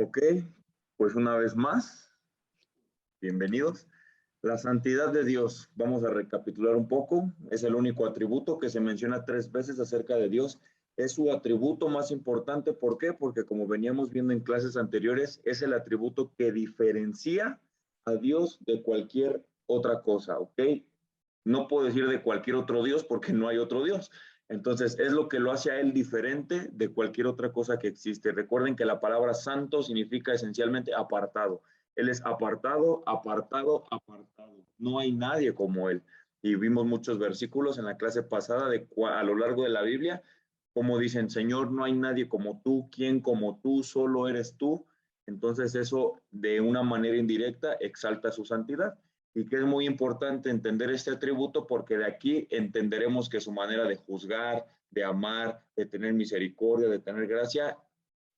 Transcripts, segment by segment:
Ok, pues una vez más, bienvenidos. La santidad de Dios, vamos a recapitular un poco, es el único atributo que se menciona 3 veces acerca de Dios. Es su atributo más importante, ¿por qué? Porque como veníamos viendo en clases anteriores, es el atributo que diferencia a Dios de cualquier otra cosa, ¿ok? No puedo decir de cualquier otro Dios porque no hay otro Dios. Entonces, es lo que lo hace a él diferente de cualquier otra cosa que existe. Recuerden que la palabra santo significa esencialmente apartado. Él es apartado, apartado, apartado. No hay nadie como él. Y vimos muchos versículos en la clase pasada a lo largo de la Biblia, como dicen, Señor, no hay nadie como tú, ¿quién como tú? Solo eres tú. Entonces eso de una manera indirecta exalta su santidad y que es muy importante entender este atributo porque de aquí entenderemos que su manera de juzgar, de amar, de tener misericordia, de tener gracia,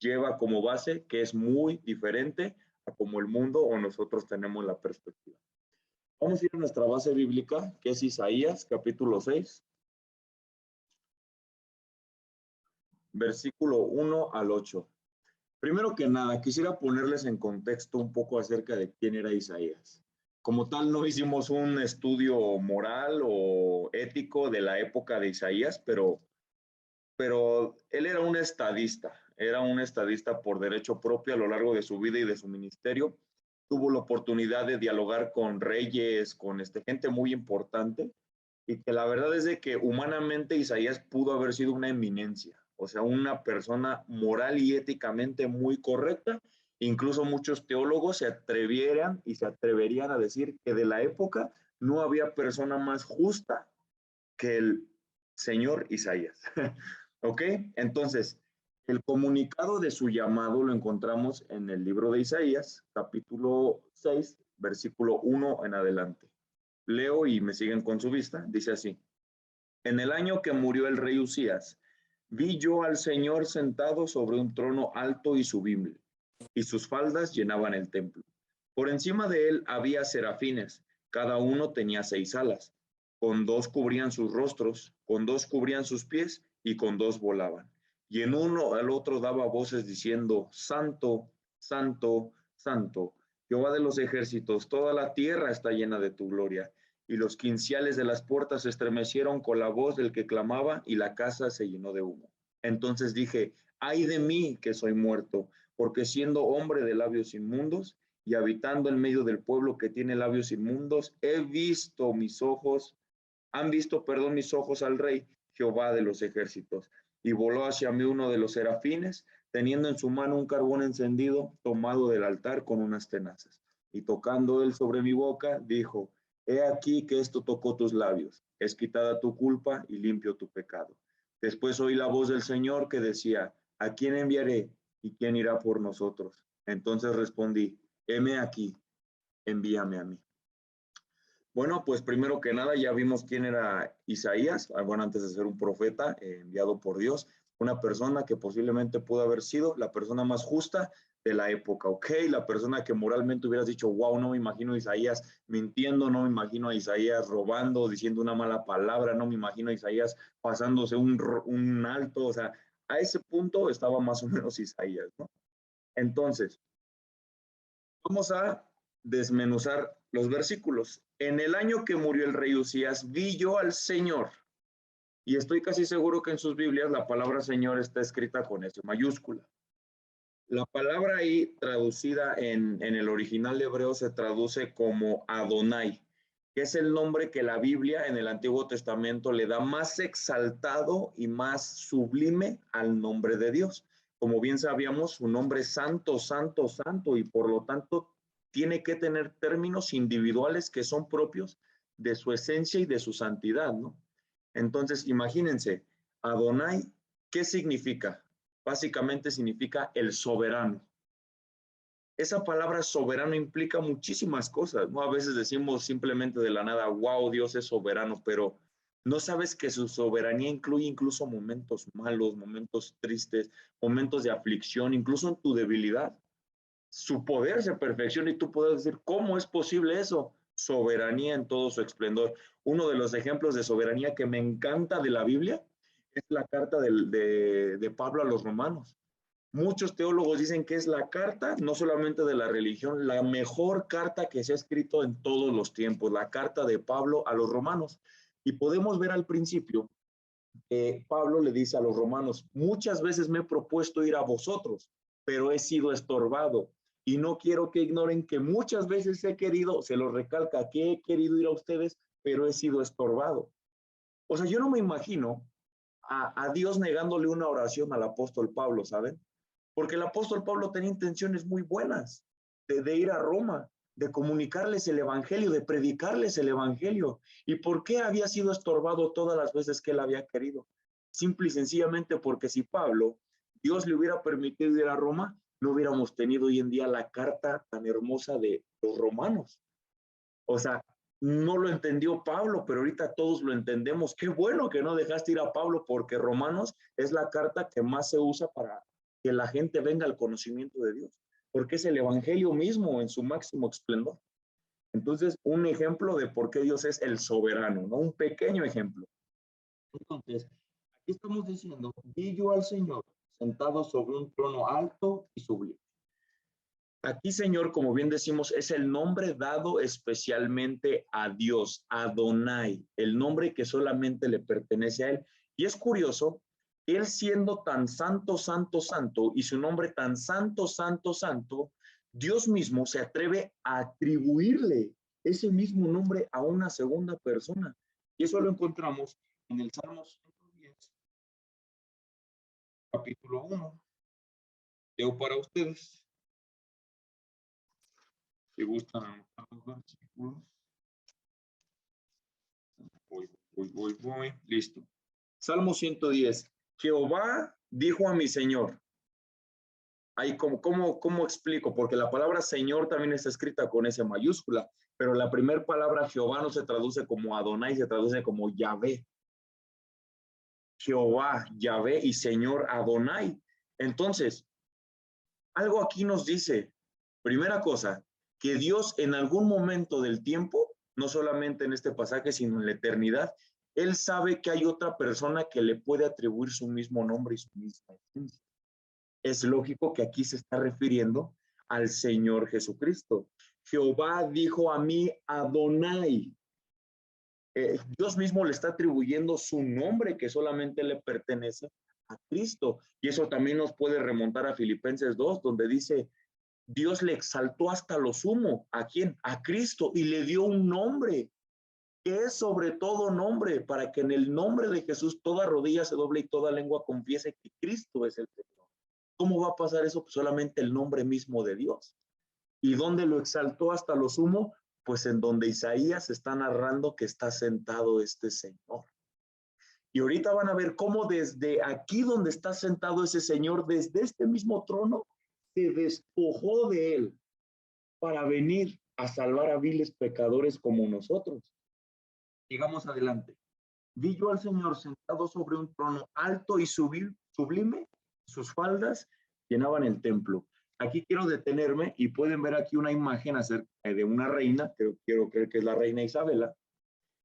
lleva como base que es muy diferente a como el mundo o nosotros tenemos la perspectiva. Vamos a ir a nuestra base bíblica, que es Isaías, capítulo 6, versículo 1 al 8. Primero que nada, quisiera ponerles en contexto un poco acerca de quién era Isaías. Como tal, no hicimos un estudio moral o ético de la época de Isaías, pero él era un estadista por derecho propio a lo largo de su vida y de su ministerio. Tuvo la oportunidad de dialogar con reyes, con gente muy importante, y que la verdad es de que humanamente Isaías pudo haber sido una eminencia, o sea, una persona moral y éticamente muy correcta. Incluso muchos teólogos se atrevieran y se atreverían a decir que de la época no había persona más justa que el señor Isaías. ¿Ok? Entonces, el comunicado de su llamado lo encontramos en el libro de Isaías, capítulo 6, versículo 1 en adelante. Leo y me siguen con su vista. Dice así: en el año que murió el rey Usías, vi yo al Señor sentado sobre un trono alto y sublime, y sus faldas llenaban el templo. Por encima de él había serafines, cada uno tenía 6 alas. Con 2 cubrían sus rostros, con 2 cubrían sus pies, y con 2 volaban. Y en uno al otro daba voces diciendo: Santo, Santo, Santo, Jehová de los ejércitos, toda la tierra está llena de tu gloria. Y los quinciales de las puertas se estremecieron con la voz del que clamaba, y la casa se llenó de humo. Entonces dije: ay de mí, que soy muerto, porque siendo hombre de labios inmundos y habitando en medio del pueblo que tiene labios inmundos, han visto, perdón, mis ojos al Rey, Jehová de los ejércitos. Y voló hacia mí uno de los serafines, teniendo en su mano un carbón encendido, tomado del altar con unas tenazas. Y tocando él sobre mi boca, dijo: he aquí que esto tocó tus labios, es quitada tu culpa y limpio tu pecado. Después oí la voz del Señor que decía: ¿a quién enviaré y quién irá por nosotros? Entonces respondí: heme aquí, envíame a mí. Bueno, pues primero que nada ya vimos quién era Isaías, bueno, antes de ser un profeta enviado por Dios, una persona que posiblemente pudo haber sido la persona más justa de la época, ¿ok? La persona que moralmente hubieras dicho: wow, no me imagino a Isaías mintiendo, no me imagino a Isaías robando, diciendo una mala palabra, no me imagino a Isaías pasándose un alto, o sea, a ese punto estaba más o menos Isaías, ¿no? Entonces, vamos a desmenuzar los versículos. En el año que murió el rey Usías, vi yo al Señor. Y estoy casi seguro que en sus Biblias la palabra Señor está escrita con S mayúscula. La palabra ahí traducida en el original hebreo se traduce como Adonai, que es el nombre que la Biblia en el Antiguo Testamento le da más exaltado y más sublime al nombre de Dios. Como bien sabíamos, su nombre es santo, santo, santo, y por lo tanto tiene que tener términos individuales que son propios de su esencia y de su santidad, ¿no? Entonces, imagínense, Adonai, ¿qué significa? Básicamente significa el soberano. Esa palabra soberano implica muchísimas cosas, ¿no? A veces decimos simplemente de la nada: wow, Dios es soberano, pero no sabes que su soberanía incluye incluso momentos malos, momentos tristes, momentos de aflicción, incluso en tu debilidad. Su poder se perfecciona y tú puedes decir: ¿cómo es posible eso? Soberanía en todo su esplendor. Uno de los ejemplos de soberanía que me encanta de la Biblia es la carta de Pablo a los romanos. Muchos teólogos dicen que es la carta, no solamente de la religión, la mejor carta que se ha escrito en todos los tiempos, la carta de Pablo a los romanos. Y podemos ver al principio que Pablo le dice a los romanos, muchas veces me he propuesto ir a vosotros, pero he sido estorbado. Y no quiero que ignoren que muchas veces he querido, se lo recalca, que he querido ir a ustedes, pero he sido estorbado. O sea, yo no me imagino a Dios negándole una oración al apóstol Pablo, ¿saben? Porque el apóstol Pablo tenía intenciones muy buenas de ir a Roma, de comunicarles el evangelio, de predicarles el evangelio. ¿Y por qué había sido estorbado todas las veces que él había querido? Simple y sencillamente porque si Pablo, Dios le hubiera permitido ir a Roma, no hubiéramos tenido hoy en día la carta tan hermosa de los romanos. O sea, no lo entendió Pablo, pero ahorita todos lo entendemos. Qué bueno que no dejaste ir a Pablo, porque Romanos es la carta que más se usa para que la gente venga al conocimiento de Dios, porque es el evangelio mismo en su máximo esplendor. Entonces, un ejemplo de por qué Dios es el soberano, ¿no? Un pequeño ejemplo. Entonces, aquí estamos diciendo, vi yo al Señor sentado sobre un trono alto y sublime. Aquí, Señor, como bien decimos, es el nombre dado especialmente a Dios, Adonai, el nombre que solamente le pertenece a Él. Y es curioso, Él siendo tan santo, santo, santo, y su nombre tan santo, santo, santo, Dios mismo se atreve a atribuirle ese mismo nombre a una segunda persona. Y eso lo encontramos en el Salmo 110, capítulo 1. Leo para ustedes. Si gustan anotar los versículos. Voy. Listo. Salmo 110. Jehová dijo a mi Señor. Ahí, ¿cómo explico? Porque la palabra Señor también está escrita con S mayúscula, pero la primera palabra Jehová no se traduce como Adonai, se traduce como Yahvé. Jehová, Yahvé y Señor Adonai. Entonces, algo aquí nos dice, primera cosa, que Dios en algún momento del tiempo, no solamente en este pasaje, sino en la eternidad, Él sabe que hay otra persona que le puede atribuir su mismo nombre y su misma esencia. Es lógico que aquí se está refiriendo al Señor Jesucristo. Jehová dijo a mí, Adonai. Dios mismo le está atribuyendo su nombre que solamente le pertenece a Cristo. Y eso también nos puede remontar a Filipenses 2, donde dice, Dios le exaltó hasta lo sumo. ¿A quién? A Cristo, y le dio un nombre que es sobre todo nombre, para que en el nombre de Jesús toda rodilla se doble y toda lengua confiese que Cristo es el Señor. ¿Cómo va a pasar eso? Pues solamente el nombre mismo de Dios. ¿Y dónde lo exaltó hasta lo sumo? Pues en donde Isaías está narrando que está sentado este Señor. Y ahorita van a ver cómo desde aquí donde está sentado ese Señor, desde este mismo trono, se despojó de él para venir a salvar a viles pecadores como nosotros. Sigamos adelante. Vi yo al Señor sentado sobre un trono alto y sublime, sus faldas llenaban el templo. Aquí quiero detenerme y pueden ver aquí una imagen acerca de una reina, que quiero creer que es la reina Isabela,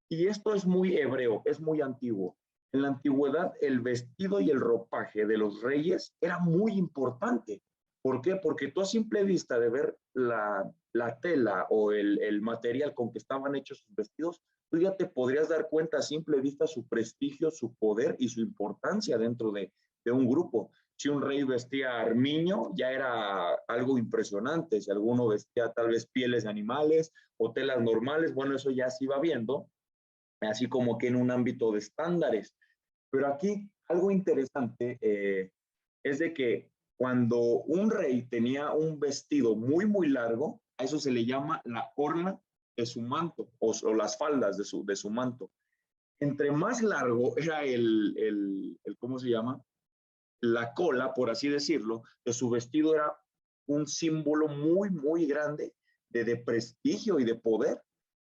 y esto es muy hebreo, es muy antiguo. En la antigüedad el vestido y el ropaje de los reyes era muy importante. ¿Por qué? Porque tú a simple vista de ver la tela o el material con que estaban hechos sus vestidos, tú ya te podrías dar cuenta a simple vista su prestigio, su poder y su importancia dentro de un grupo. Si un rey vestía armiño, ya era algo impresionante. Si alguno vestía tal vez pieles de animales o telas normales, bueno, eso ya se iba viendo, así como que en un ámbito de estándares. Pero aquí algo interesante es de que cuando un rey tenía un vestido muy, muy largo, a eso se le llama la orla de su manto o las faldas de su manto. Entre más largo era ¿cómo se llama? La cola, por así decirlo, de su vestido era un símbolo muy, muy grande de prestigio y de poder.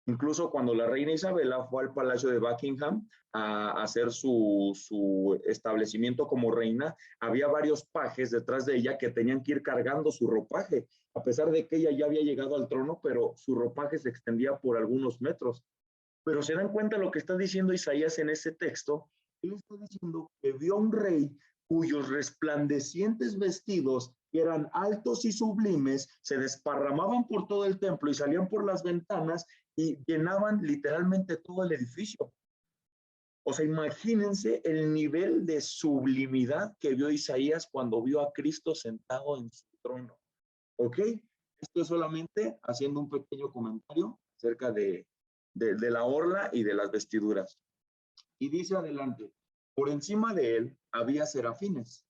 Incluso cuando la reina Isabela fue al palacio de Buckingham a hacer su establecimiento como reina, había varios pajes detrás de ella que tenían que ir cargando su ropaje, a pesar de que ella ya había llegado al trono, pero su ropaje se extendía por algunos metros. Pero se dan cuenta lo que está diciendo Isaías en ese texto. Él está diciendo que vio a un rey cuyos resplandecientes vestidos eran altos y sublimes, se desparramaban por todo el templo y salían por las ventanas y llenaban literalmente todo el edificio. O sea, imagínense el nivel de sublimidad que vio Isaías cuando vio a Cristo sentado en su trono. ¿Ok? Esto es solamente haciendo un pequeño comentario acerca de la orla y de las vestiduras. Y dice adelante, por encima de él había serafines.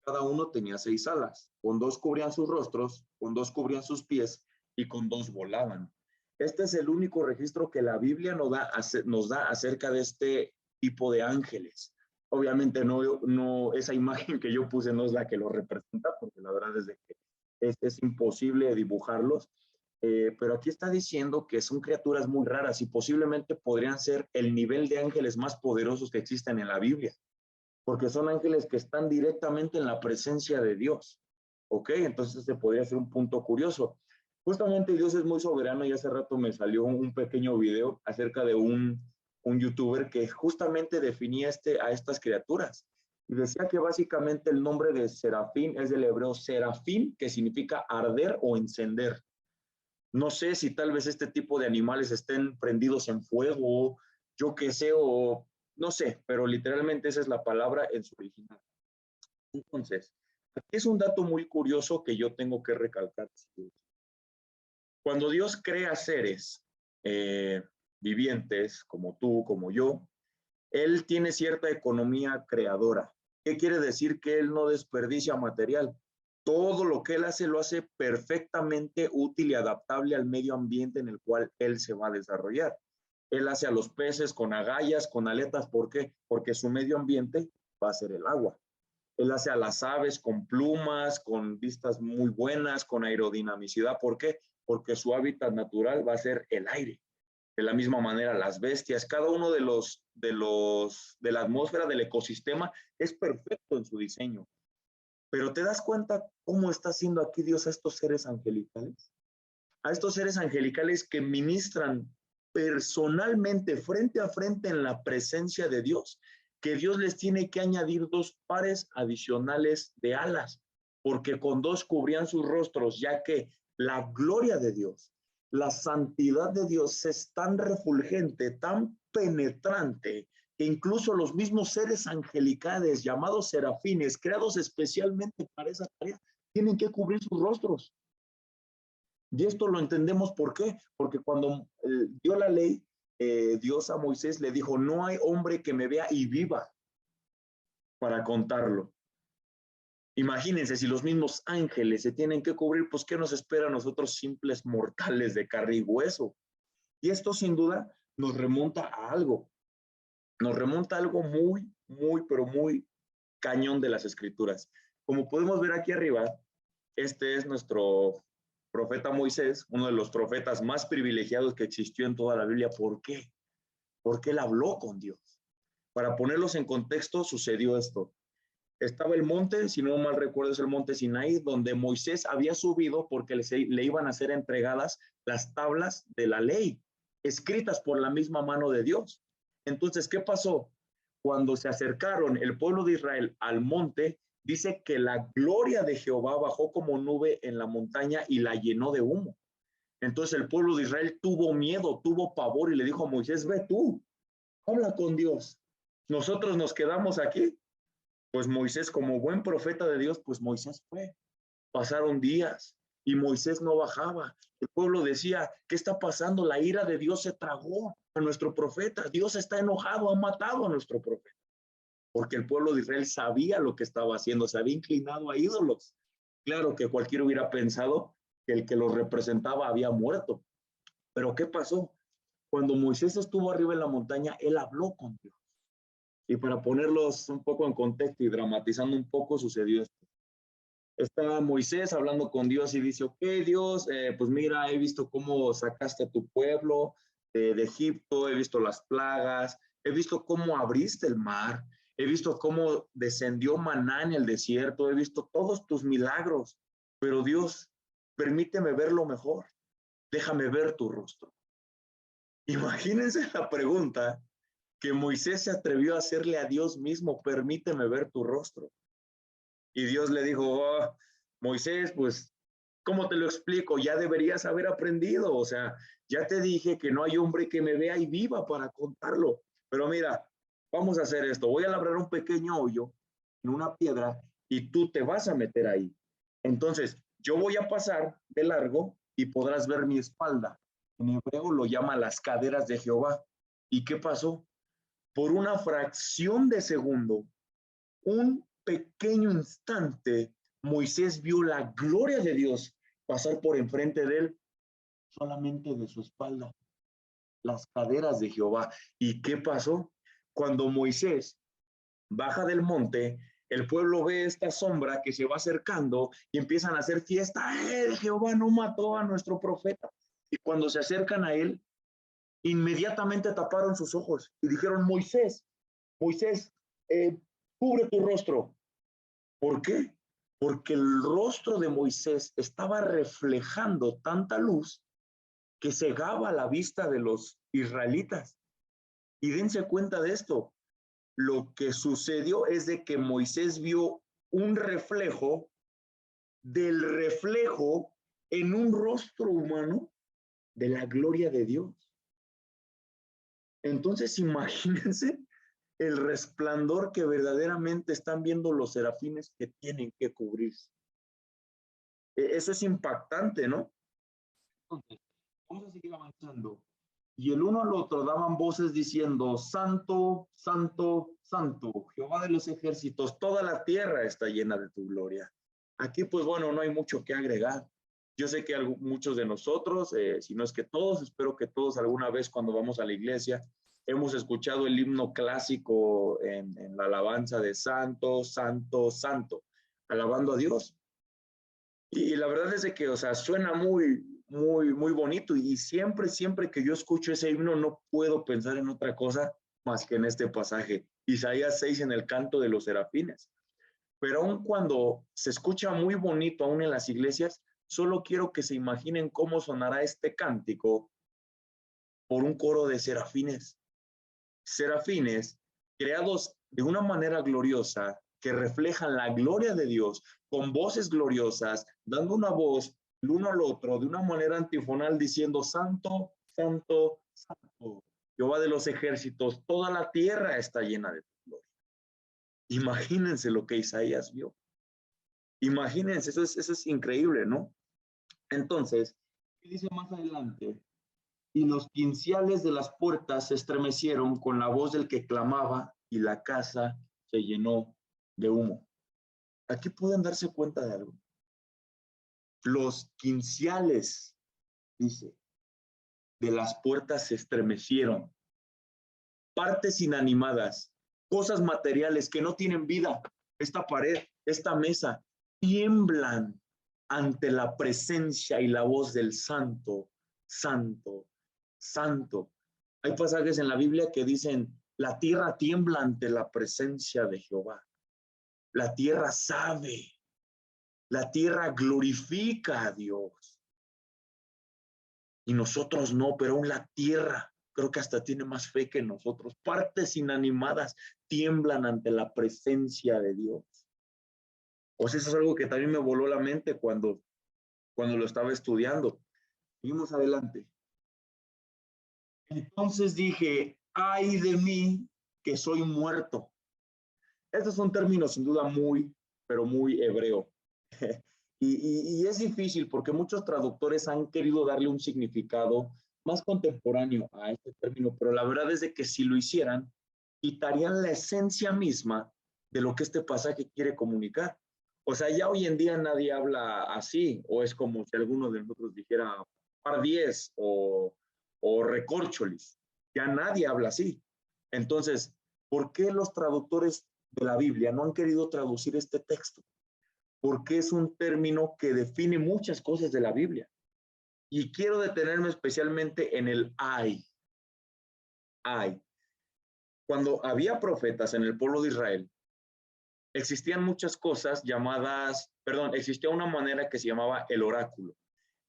Cada uno tenía 6 alas. Con 2 cubrían sus rostros, con 2 cubrían sus pies y con 2 volaban. Este es el único registro que la Biblia nos da acerca de este tipo de ángeles. Obviamente no esa imagen que yo puse no es la que lo representa, porque la verdad es de que es imposible dibujarlos, pero aquí está diciendo que son criaturas muy raras y posiblemente podrían ser el nivel de ángeles más poderosos que existen en la Biblia, porque son ángeles que están directamente en la presencia de Dios. ¿Ok? Entonces este podría ser un punto curioso. Justamente Dios es muy soberano y hace rato me salió un pequeño video acerca de un youtuber que justamente definía a estas criaturas. Y decía que básicamente el nombre de serafín es del hebreo serafín, que significa arder o encender. No sé si tal vez este tipo de animales estén prendidos en fuego, yo qué sé, o no sé, pero literalmente esa es la palabra en su original. Entonces, aquí es un dato muy curioso que yo tengo que recalcar. Cuando Dios crea seres vivientes, como tú, como yo, Él tiene cierta economía creadora. ¿Qué quiere decir? Que Él no desperdicia material. Todo lo que Él hace lo hace perfectamente útil y adaptable al medio ambiente en el cual Él se va a desarrollar. Él hace a los peces con agallas, con aletas. ¿Por qué? Porque su medio ambiente va a ser el agua. Él hace a las aves con plumas, con vistas muy buenas, con aerodinamicidad. ¿Por qué? Porque su hábitat natural va a ser el aire. De la misma manera, las bestias, cada uno de la atmósfera del ecosistema es perfecto en su diseño. Pero ¿te das cuenta cómo está haciendo aquí Dios a estos seres angelicales? A estos seres angelicales que ministran personalmente, frente a frente en la presencia de Dios, que Dios les tiene que añadir 2 pares adicionales de alas, porque con 2 cubrían sus rostros, ya que la gloria de Dios, la santidad de Dios es tan refulgente, tan penetrante, que incluso los mismos seres angelicales llamados serafines, creados especialmente para esa tarea, tienen que cubrir sus rostros. Y esto lo entendemos ¿por qué? Porque cuando dio la ley, Dios a Moisés le dijo, no hay hombre que me vea y viva para contarlo. Imagínense, si los mismos ángeles se tienen que cubrir, pues ¿qué nos espera a nosotros simples mortales de carne y hueso? Y esto sin duda nos remonta a algo. Nos remonta a algo muy, muy, pero muy cañón de las escrituras. Como podemos ver aquí arriba, este es nuestro profeta Moisés, uno de los profetas más privilegiados que existió en toda la Biblia. ¿Por qué? Porque él habló con Dios. Para ponerlos en contexto, sucedió esto. Estaba el monte, si no mal recuerdo es el monte Sinaí, donde Moisés había subido porque le iban a ser entregadas las tablas de la ley, escritas por la misma mano de Dios. Entonces, ¿qué pasó? Cuando se acercaron el pueblo de Israel al monte, dice que la gloria de Jehová bajó como nube en la montaña y la llenó de humo. Entonces el pueblo de Israel tuvo miedo, tuvo pavor y le dijo a Moisés, ve tú, habla con Dios. Nosotros nos quedamos aquí. Pues Moisés, como buen profeta de Dios, pues Moisés fue. Pasaron días y Moisés no bajaba. El pueblo decía, ¿qué está pasando? La ira de Dios se tragó a nuestro profeta. Dios está enojado, ha matado a nuestro profeta. Porque el pueblo de Israel sabía lo que estaba haciendo, se había inclinado a ídolos. Claro que cualquiera hubiera pensado que el que los representaba había muerto. Pero ¿qué pasó? Cuando Moisés estuvo arriba en la montaña, él habló con Dios. Y para ponerlos un poco en contexto y dramatizando un poco, sucedió esto. Está Moisés hablando con Dios y dice, ok, Dios, pues mira, he visto cómo sacaste a tu pueblo de Egipto, he visto las plagas, he visto cómo abriste el mar, he visto cómo descendió maná en el desierto, he visto todos tus milagros, pero Dios, permíteme verlo mejor, déjame ver tu rostro. Imagínense la pregunta que Moisés se atrevió a hacerle a Dios mismo, permíteme ver tu rostro. Y Dios le dijo, "Oh, Moisés, pues, ¿cómo te lo explico? Ya deberías haber aprendido. O sea, ya te dije que no hay hombre que me vea y viva para contarlo. Pero mira, vamos a hacer esto. Voy a labrar un pequeño hoyo en una piedra y tú te vas a meter ahí. Entonces, yo voy a pasar de largo y podrás ver mi espalda. En hebreo lo llama las caderas de Jehová. ¿Y qué pasó? Por una fracción de segundo, un pequeño instante, Moisés vio la gloria de Dios pasar por enfrente de él, solamente de su espalda, las caderas de Jehová. ¿Y qué pasó? Cuando Moisés baja del monte, el pueblo ve esta sombra que se va acercando y empiezan a hacer fiesta. Jehová no mató a nuestro profeta. Y cuando se acercan a él, inmediatamente taparon sus ojos y dijeron, Moisés, Moisés, cubre tu rostro. ¿Por qué? Porque el rostro de Moisés estaba reflejando tanta luz que cegaba la vista de los israelitas. Y dense cuenta de esto. Lo que sucedió es de que Moisés vio un reflejo del reflejo en un rostro humano de la gloria de Dios. Entonces, imagínense el resplandor que verdaderamente están viendo los serafines que tienen que cubrirse. Eso es impactante, ¿no? Entonces, vamos a seguir avanzando. Y el uno al otro daban voces diciendo, Santo, Santo, Santo, Jehová de los ejércitos, toda la tierra está llena de tu gloria. Aquí, pues bueno, no hay mucho que agregar. Yo sé que muchos de nosotros, si no es que todos, espero que todos alguna vez cuando vamos a la iglesia, hemos escuchado el himno clásico en la alabanza de Santo, Santo, Santo, alabando a Dios. Y la verdad es de que, o sea, suena muy bonito y siempre que yo escucho ese himno no puedo pensar en otra cosa más que en este pasaje, Isaías 6 en el canto de los serafines. Pero aun cuando se escucha muy bonito aún en las iglesias, solo quiero que se imaginen cómo sonará este cántico por un coro de serafines. Serafines creados de una manera gloriosa que reflejan la gloria de Dios con voces gloriosas, dando una voz el uno al otro de una manera antifonal diciendo Santo, Santo, Santo, Jehová de los ejércitos, toda la tierra está llena de tu gloria. Imagínense lo que Isaías vio. Imagínense, eso es increíble, ¿no? Entonces, ¿qué dice más adelante? Y los quinciales de las puertas se estremecieron con la voz del que clamaba y la casa se llenó de humo. Aquí pueden darse cuenta de algo. Los quinciales, dice, de las puertas se estremecieron. Partes inanimadas, cosas materiales que no tienen vida, esta pared, esta mesa, tiemblan ante la presencia y la voz del Santo, Santo, Santo. Hay pasajes en la Biblia que dicen, la tierra tiembla ante la presencia de Jehová. La tierra sabe, la tierra glorifica a Dios. Y nosotros no, pero aún la tierra creo que hasta tiene más fe que nosotros. Partes inanimadas tiemblan ante la presencia de Dios. Pues eso es algo que también me voló la mente cuando lo estaba estudiando. Seguimos adelante. Entonces dije, ay de mí que soy muerto. Este es un término sin duda pero muy hebreo. Y es difícil porque muchos traductores han querido darle un significado más contemporáneo a este término, pero la verdad es de que si lo hicieran, quitarían la esencia misma de lo que este pasaje quiere comunicar. O sea, ya hoy en día nadie habla así, o es como si alguno de nosotros dijera par 10 o recorcholis. Ya nadie habla así. Entonces, ¿por qué los traductores de la Biblia no han querido traducir este texto? Porque es un término que define muchas cosas de la Biblia. Y quiero detenerme especialmente en el ay. Ay. Cuando había profetas en el pueblo de Israel, existían muchas cosas existía una manera que se llamaba el oráculo.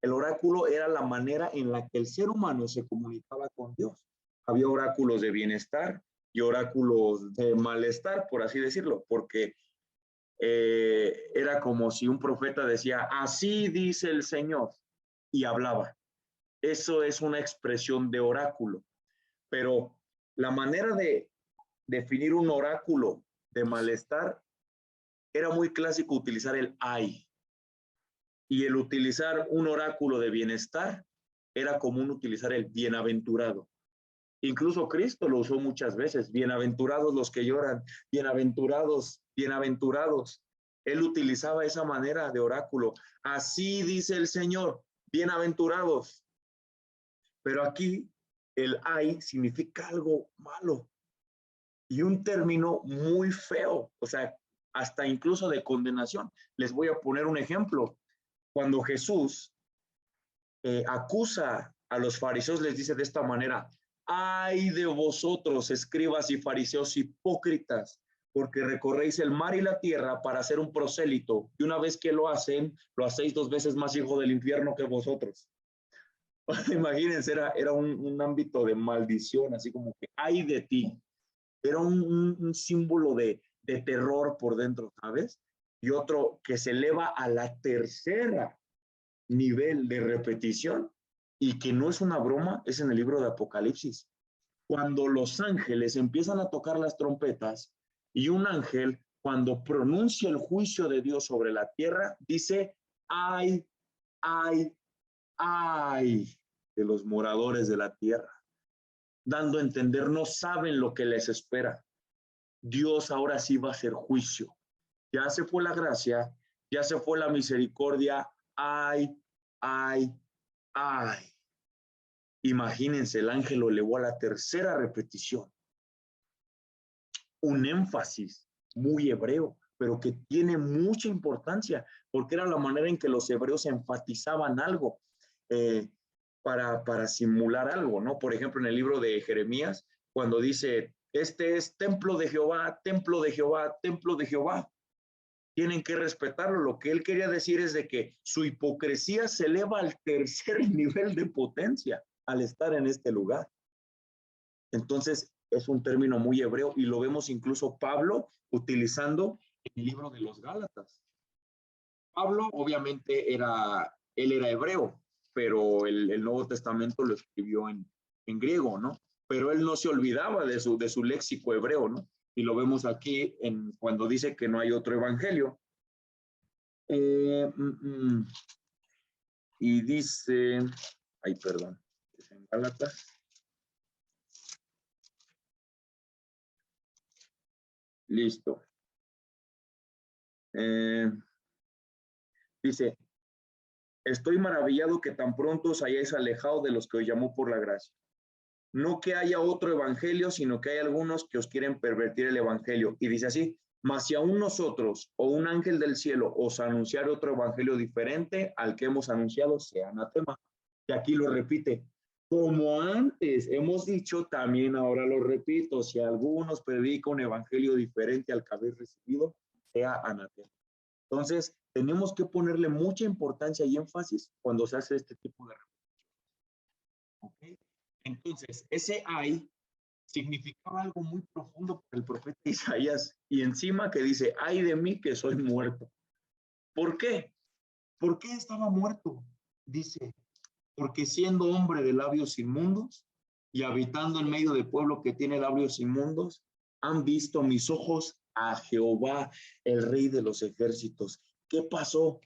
El oráculo era la manera en la que el ser humano se comunicaba con Dios. Había oráculos de bienestar y oráculos de malestar, por así decirlo, porque era como si un profeta decía, así dice el Señor, y hablaba. Eso es una expresión de oráculo, pero la manera de definir un oráculo de malestar era muy clásico utilizar el ay, y el utilizar un oráculo de bienestar era común utilizar el bienaventurado. Incluso Cristo lo usó muchas veces, bienaventurados los que lloran, bienaventurados, bienaventurados. Él utilizaba esa manera de oráculo. Así dice el Señor, bienaventurados. Pero aquí el ay significa algo malo y un término muy feo, o sea, hasta incluso de condenación. Les voy a poner un ejemplo. Cuando Jesús acusa a los fariseos, les dice de esta manera, ay de vosotros, escribas y fariseos hipócritas, porque recorréis el mar y la tierra para hacer un prosélito, y una vez que lo hacen, lo hacéis 2 veces más hijo del infierno que vosotros. Imagínense, era un ámbito de maldición, así como que ay de ti. Era un símbolo de terror por dentro, ¿sabes? Y otro que se eleva a la tercera nivel de repetición y que no es una broma, es en el libro de Apocalipsis. Cuando los ángeles empiezan a tocar las trompetas y un ángel, cuando pronuncia el juicio de Dios sobre la tierra, dice, ay, ay, ay de los moradores de la tierra, dando a entender, no saben lo que les espera. Dios ahora sí va a hacer juicio. Ya se fue la gracia, ya se fue la misericordia, ay, ay, ay. Imagínense, el ángel lo elevó a la tercera repetición. Un énfasis muy hebreo, pero que tiene mucha importancia, porque era la manera en que los hebreos enfatizaban algo para simular algo, ¿no? Por ejemplo, en el libro de Jeremías, cuando dice, este es templo de Jehová, templo de Jehová, templo de Jehová. Tienen que respetarlo. Lo que él quería decir es de que su hipocresía se eleva al tercer nivel de potencia al estar en este lugar. Entonces, es un término muy hebreo y lo vemos incluso Pablo utilizando en el libro de los Gálatas. Pablo, obviamente, él era hebreo, pero el Nuevo Testamento lo escribió en griego, ¿no? Pero él no se olvidaba de su léxico hebreo, ¿no? Y lo vemos aquí cuando dice que no hay otro evangelio. Y dice, ay, perdón, es en Gálatas. Listo. Dice, estoy maravillado que tan pronto os hayáis alejado de los que os llamó por la gracia. No que haya otro evangelio, sino que hay algunos que os quieren pervertir el evangelio. Y dice así, mas si aún nosotros o un ángel del cielo os anunciar otro evangelio diferente al que hemos anunciado, sea anatema. Y aquí lo repite, como antes hemos dicho, también ahora lo repito, si algunos predica un evangelio diferente al que habéis recibido, sea anatema. Entonces, tenemos que ponerle mucha importancia y énfasis cuando se hace este tipo de repetición. ¿Okay? Entonces, ese ay significaba algo muy profundo para el profeta Isaías y encima que dice, ay de mí que soy muerto. ¿Por qué? ¿Por qué estaba muerto? Dice, porque siendo hombre de labios inmundos y habitando en medio de pueblo que tiene labios inmundos, han visto mis ojos a Jehová, el Rey de los ejércitos. ¿Qué pasó?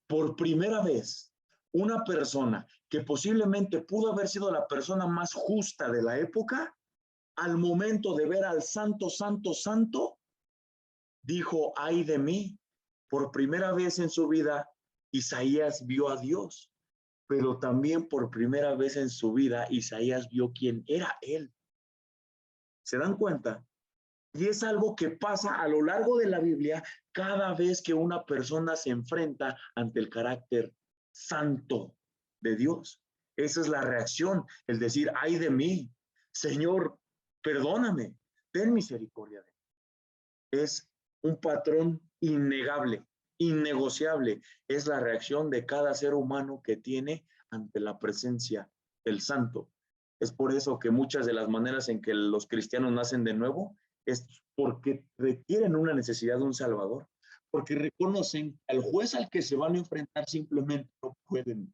Por primera vez, una persona que posiblemente pudo haber sido la persona más justa de la época, al momento de ver al santo, santo, santo, dijo, ay de mí. Por primera vez en su vida, Isaías vio a Dios, pero también por primera vez en su vida, Isaías vio quién era él. ¿Se dan cuenta? Y es algo que pasa a lo largo de la Biblia cada vez que una persona se enfrenta ante el carácter santo de Dios. Esa es la reacción, el decir, ay de mí, Señor, perdóname, ten misericordia de mí. Es un patrón innegable, innegociable. Es la reacción de cada ser humano que tiene ante la presencia del santo. Es por eso que muchas de las maneras en que los cristianos nacen de nuevo es porque requieren una necesidad de un Salvador, porque reconocen que al juez al que se van a enfrentar simplemente no pueden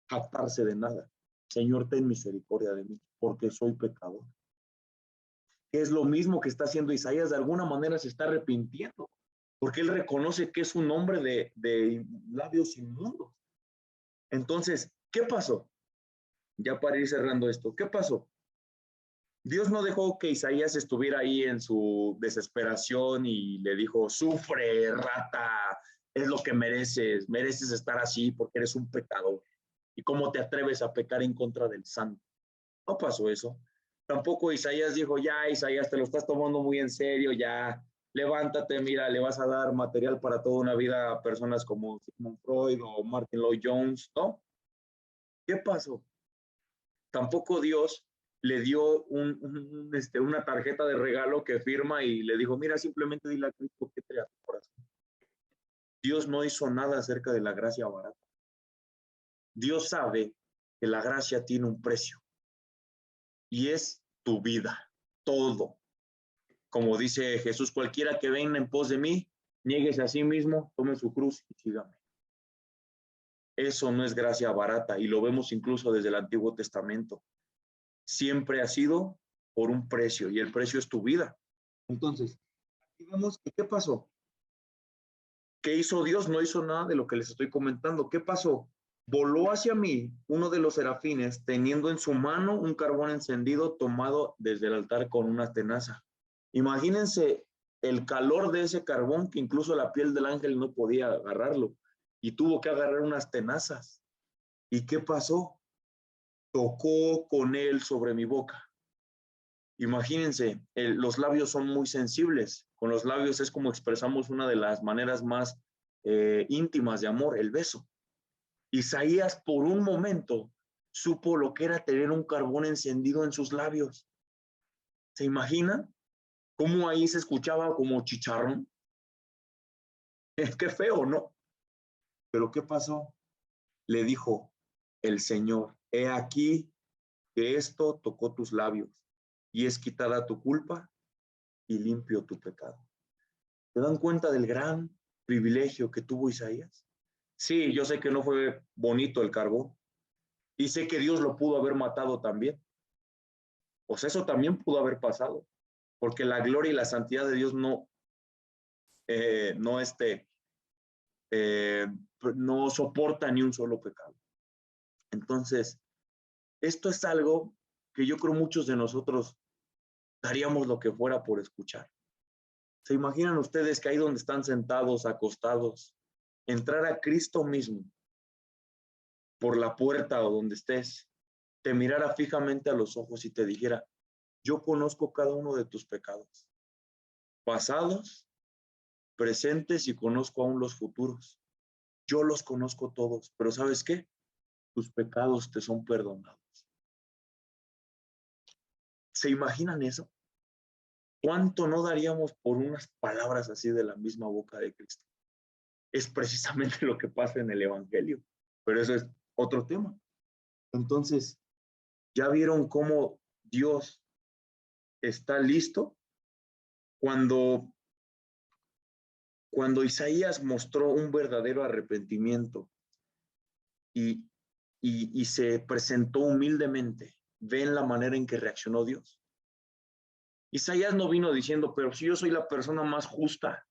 jactarse de nada. Señor, ten misericordia de mí, porque soy pecador. Es lo mismo que está haciendo Isaías, de alguna manera se está arrepintiendo, porque él reconoce que es un hombre de labios inmundos. Entonces, ¿qué pasó? Ya para ir cerrando esto, ¿qué pasó? Dios no dejó que Isaías estuviera ahí en su desesperación y le dijo, sufre, rata, es lo que mereces, mereces estar así porque eres un pecador. ¿Y cómo te atreves a pecar en contra del santo? No pasó eso. Tampoco Isaías dijo, ya Isaías, te lo estás tomando muy en serio, ya levántate, mira, le vas a dar material para toda una vida a personas como Sigmund Freud o Martin Lloyd Jones, ¿no? ¿Qué pasó? Tampoco Dios le dio una tarjeta de regalo que firma y le dijo, mira, simplemente dile a Cristo que te da tu corazón. Dios no hizo nada acerca de la gracia barata. Dios sabe que la gracia tiene un precio y es tu vida, todo. Como dice Jesús, cualquiera que venga en pos de mí, niéguese a sí mismo, tome su cruz y sígame. Eso no es gracia barata y lo vemos incluso desde el Antiguo Testamento. Siempre ha sido por un precio y el precio es tu vida. Entonces, aquí vemos que ¿qué pasó? ¿Qué hizo Dios? No hizo nada de lo que les estoy comentando. ¿Qué pasó? Voló hacia mí uno de los serafines teniendo en su mano un carbón encendido tomado desde el altar con una tenaza. Imagínense el calor de ese carbón que incluso la piel del ángel no podía agarrarlo y tuvo que agarrar unas tenazas. ¿Y qué pasó? Tocó con él sobre mi boca. Imagínense, los labios son muy sensibles. Con los labios es como expresamos una de las maneras más íntimas de amor, el beso. Isaías por un momento supo lo que era tener un carbón encendido en sus labios. ¿Se imaginan? ¿Cómo ahí se escuchaba como chicharrón? Es que feo, ¿no? Pero ¿qué pasó? Le dijo el Señor, he aquí que esto tocó tus labios y es quitada tu culpa y limpio tu pecado. ¿Se dan cuenta del gran privilegio que tuvo Isaías? Sí, yo sé que no fue bonito el carbón y sé que Dios lo pudo haber matado también. Pues eso también pudo haber pasado, porque la gloria y la santidad de Dios no, eh, no soporta ni un solo pecado. Entonces, esto es algo que yo creo muchos de nosotros daríamos lo que fuera por escuchar. ¿Se imaginan ustedes que ahí donde están sentados, acostados, entrar a Cristo mismo por la puerta o donde estés, te mirara fijamente a los ojos y te dijera, yo conozco cada uno de tus pecados, pasados, presentes y conozco aún los futuros. Yo los conozco todos, pero ¿sabes qué? Tus pecados te son perdonados. ¿Se imaginan eso? ¿Cuánto no daríamos por unas palabras así de la misma boca de Cristo? Es precisamente lo que pasa en el Evangelio, pero eso es otro tema. Entonces, ¿ya vieron cómo Dios está listo? Cuando Isaías mostró un verdadero arrepentimiento y, y se presentó humildemente, ven la manera en que reaccionó Dios. Isaías no vino diciendo, pero si yo soy la persona más justa,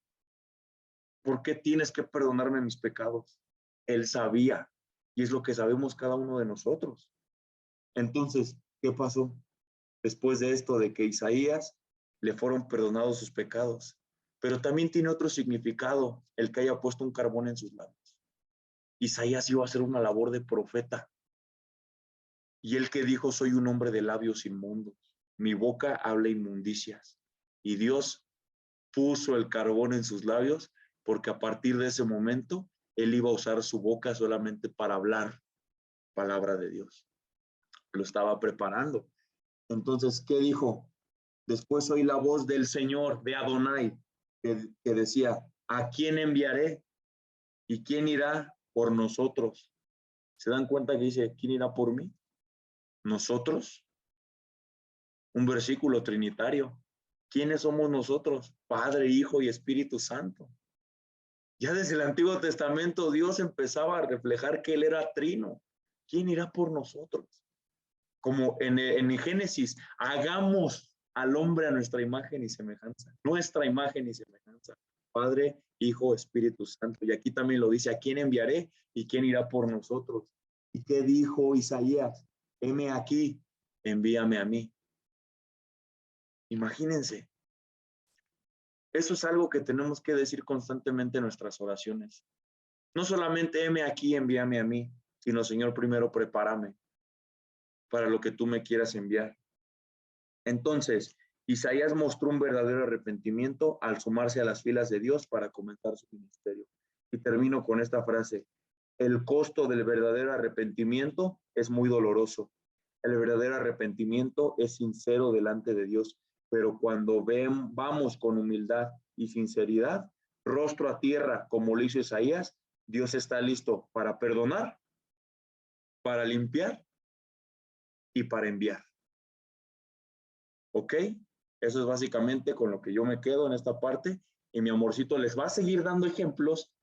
¿por qué tienes que perdonarme mis pecados? Él sabía, y es lo que sabemos cada uno de nosotros. Entonces, ¿qué pasó? Después de esto, de que Isaías le fueron perdonados sus pecados, pero también tiene otro significado el que haya puesto un carbón en sus labios. Isaías iba a hacer una labor de profeta, y él que dijo, soy un hombre de labios inmundos, mi boca habla inmundicias, y Dios puso el carbón en sus labios, porque a partir de ese momento, él iba a usar su boca solamente para hablar palabra de Dios. Lo estaba preparando. Entonces, ¿qué dijo? Después oí la voz del Señor, de Adonai, que decía, ¿a quién enviaré? ¿Y quién irá por nosotros? ¿Se dan cuenta que dice, ¿quién irá por mí? ¿Nosotros? Un versículo trinitario. ¿Quiénes somos nosotros? Padre, Hijo y Espíritu Santo. Ya desde el Antiguo Testamento Dios empezaba a reflejar que Él era trino. ¿Quién irá por nosotros? Como en Génesis, hagamos al hombre a nuestra imagen y semejanza. Nuestra imagen y semejanza. Padre, Hijo, Espíritu Santo. Y aquí también lo dice, ¿a quién enviaré y quién irá por nosotros? ¿Y qué dijo Isaías? Heme aquí, envíame a mí. Imagínense. Eso es algo que tenemos que decir constantemente en nuestras oraciones. No solamente heme aquí, envíame a mí, sino Señor, primero prepárame para lo que tú me quieras enviar. Entonces, Isaías mostró un verdadero arrepentimiento al sumarse a las filas de Dios para comenzar su ministerio. Y termino con esta frase: el costo del verdadero arrepentimiento es muy doloroso. El verdadero arrepentimiento es sincero delante de Dios, pero cuando vamos con humildad y sinceridad, rostro a tierra, como lo hizo Isaías, Dios está listo para perdonar, para limpiar y para enviar. ¿Ok? Eso es básicamente con lo que yo me quedo en esta parte. Y mi amorcito les va a seguir dando ejemplos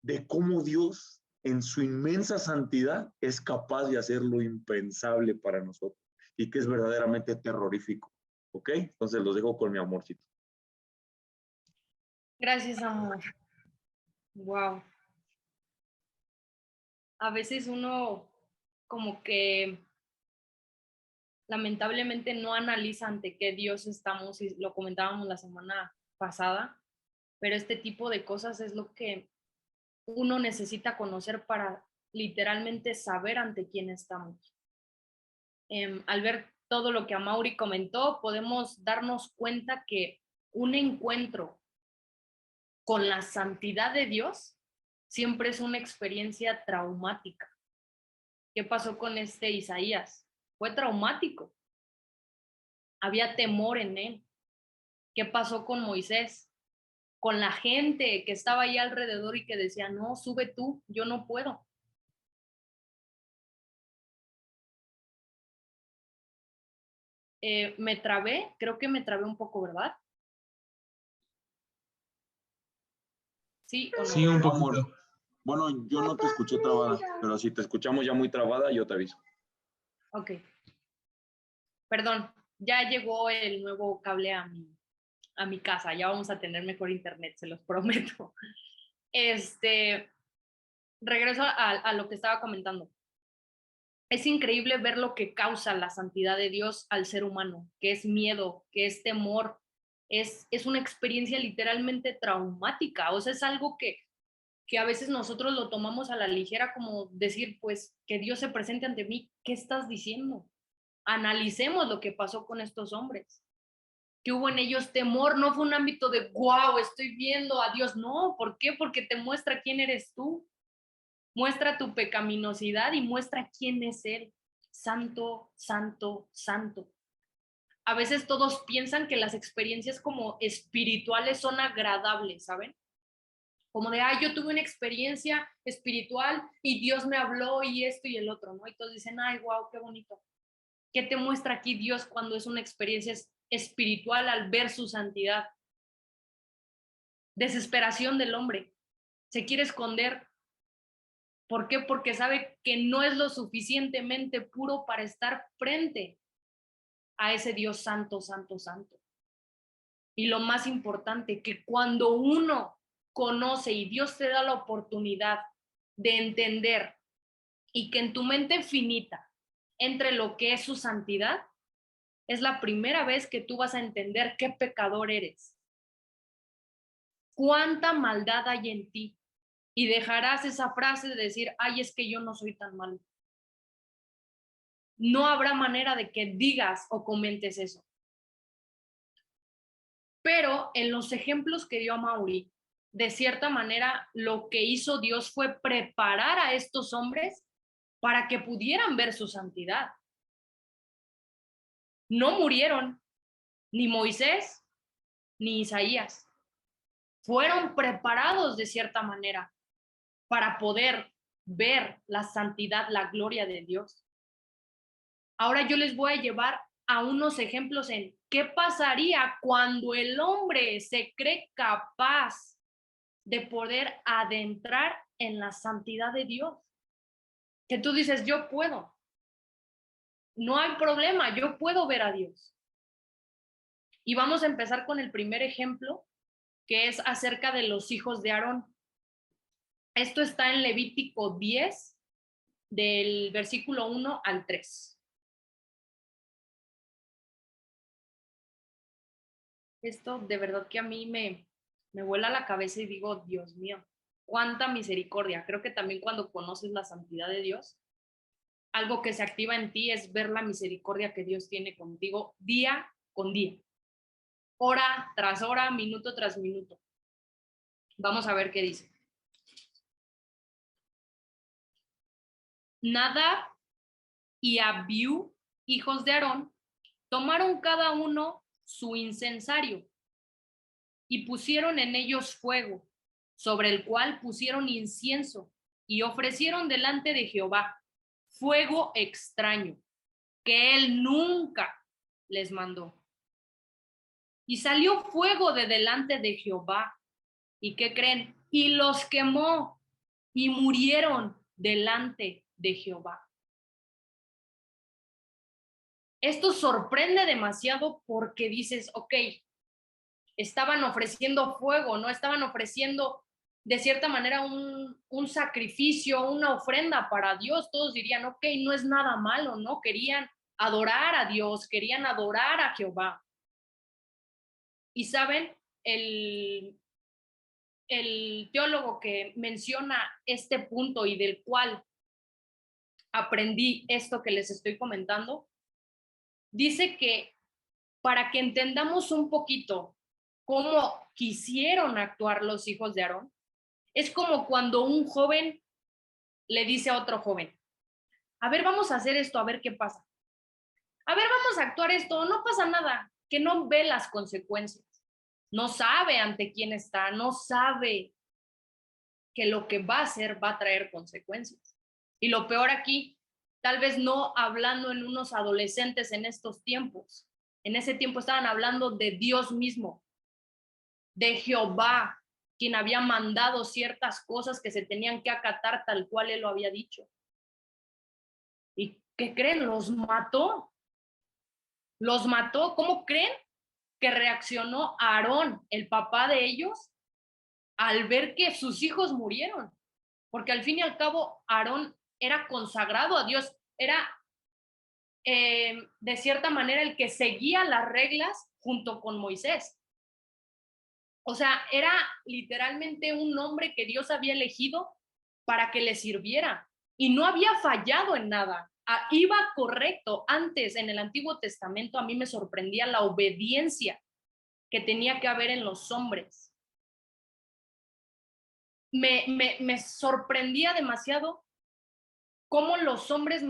de cómo Dios, en su inmensa santidad, es capaz de hacer lo impensable para nosotros y que es verdaderamente terrorífico. ¿Ok? Entonces los dejo con mi amorcito. Gracias, amor. Wow. A veces uno como que lamentablemente no analiza ante qué Dios estamos, y lo comentábamos la semana pasada, pero este tipo de cosas es lo que uno necesita conocer para literalmente saber ante quién estamos. Al ver todo lo que Amaury comentó, podemos darnos cuenta que un encuentro con la santidad de Dios siempre es una experiencia traumática. ¿Qué pasó con este Isaías? Fue traumático. Había temor en él. ¿Qué pasó con Moisés? Con la gente que estaba ahí alrededor y que decía, no, sube tú, yo no puedo. Me trabé, creo que me trabé un poco, ¿verdad? ¿Sí o no? Sí, un poquito. Bueno, yo no te escuché trabada, pero si te escuchamos ya muy trabada, yo te aviso. Ok. Perdón, ya llegó el nuevo cable a mi casa, ya vamos a tener mejor internet, se los prometo. Regreso a lo que estaba comentando. Es increíble ver lo que causa la santidad de Dios al ser humano, que es miedo, que es temor, es una experiencia literalmente traumática, o sea, es algo que a veces nosotros lo tomamos a la ligera, como decir, pues, que Dios se presente ante mí, ¿qué estás diciendo? Analicemos lo que pasó con estos hombres, que hubo en ellos temor, no fue un ámbito de, wow, estoy viendo a Dios, no, ¿por qué? Porque te muestra quién eres tú, muestra tu pecaminosidad y muestra quién es Él. Santo, santo, santo. A veces todos piensan que las experiencias como espirituales son agradables, ¿saben? Como de, ay, yo tuve una experiencia espiritual y Dios me habló y esto y el otro, ¿no? Y todos dicen, ay, wow, qué bonito. ¿Qué te muestra aquí Dios cuando es una experiencia espiritual al ver su santidad? Desesperación del hombre. Se quiere esconder. ¿Por qué? Porque sabe que no es lo suficientemente puro para estar frente a ese Dios santo, santo, santo. Y lo más importante, que cuando uno conoce y Dios te da la oportunidad de entender y que en tu mente finita entre lo que es su santidad, es la primera vez que tú vas a entender qué pecador eres, cuánta maldad hay en ti, y dejarás esa frase de decir, ay, es que yo no soy tan malo. No habrá manera de que digas o comentes eso. Pero en los ejemplos que dio Amaury, de cierta manera, lo que hizo Dios fue preparar a estos hombres para que pudieran ver su santidad. No murieron ni Moisés ni Isaías. Fueron preparados de cierta manera para poder ver la santidad, la gloria de Dios. Ahora yo les voy a llevar a unos ejemplos en qué pasaría cuando el hombre se cree capaz de poder adentrar en la santidad de Dios. Que tú dices, yo puedo, no hay problema, yo puedo ver a Dios. Y vamos a empezar con el primer ejemplo, que es acerca de los hijos de Aarón. Esto está en Levítico 10, del versículo 1 al 3. Esto de verdad que a mí me vuela la cabeza y digo, Dios mío, cuánta misericordia. Creo que también cuando conoces la santidad de Dios, algo que se activa en ti es ver la misericordia que Dios tiene contigo día con día, hora tras hora, minuto tras minuto. Vamos a ver qué dice. Nadab y Abiú, hijos de Aarón, tomaron cada uno su incensario y pusieron en ellos fuego, sobre el cual pusieron incienso y ofrecieron delante de Jehová fuego extraño, que él nunca les mandó. Y salió fuego de delante de Jehová. ¿Y qué creen? Y los quemó y murieron delante de Jehová. Esto sorprende demasiado porque dices, ok, estaban ofreciendo fuego, ¿no? Estaban ofreciendo de cierta manera un sacrificio, una ofrenda para Dios. Todos dirían, ok, no es nada malo, ¿no? Querían adorar a Dios, querían adorar a Jehová. Y saben, el teólogo que menciona este punto y del cual aprendí esto que les estoy comentando, dice que para que entendamos un poquito cómo quisieron actuar los hijos de Aarón, es como cuando un joven le dice a otro joven, a ver, vamos a hacer esto, a ver qué pasa. A ver, vamos a actuar esto, no pasa nada, que no ve las consecuencias. No sabe ante quién está, no sabe que lo que va a hacer va a traer consecuencias. Y lo peor aquí, tal vez no hablando en unos adolescentes en estos tiempos. En ese tiempo estaban hablando de Dios mismo, de Jehová, quien había mandado ciertas cosas que se tenían que acatar tal cual él lo había dicho. ¿Y qué creen? Los mató. Los mató. ¿Cómo creen que reaccionó Aarón, el papá de ellos, al ver que sus hijos murieron? Porque al fin y al cabo Aarón era consagrado a Dios, era de cierta manera el que seguía las reglas junto con Moisés. O sea, era literalmente un hombre que Dios había elegido para que le sirviera y no había fallado en nada. Iba correcto. Antes, en el Antiguo Testamento, a mí me sorprendía la obediencia que tenía que haber en los hombres. Me sorprendía demasiado cómo los hombres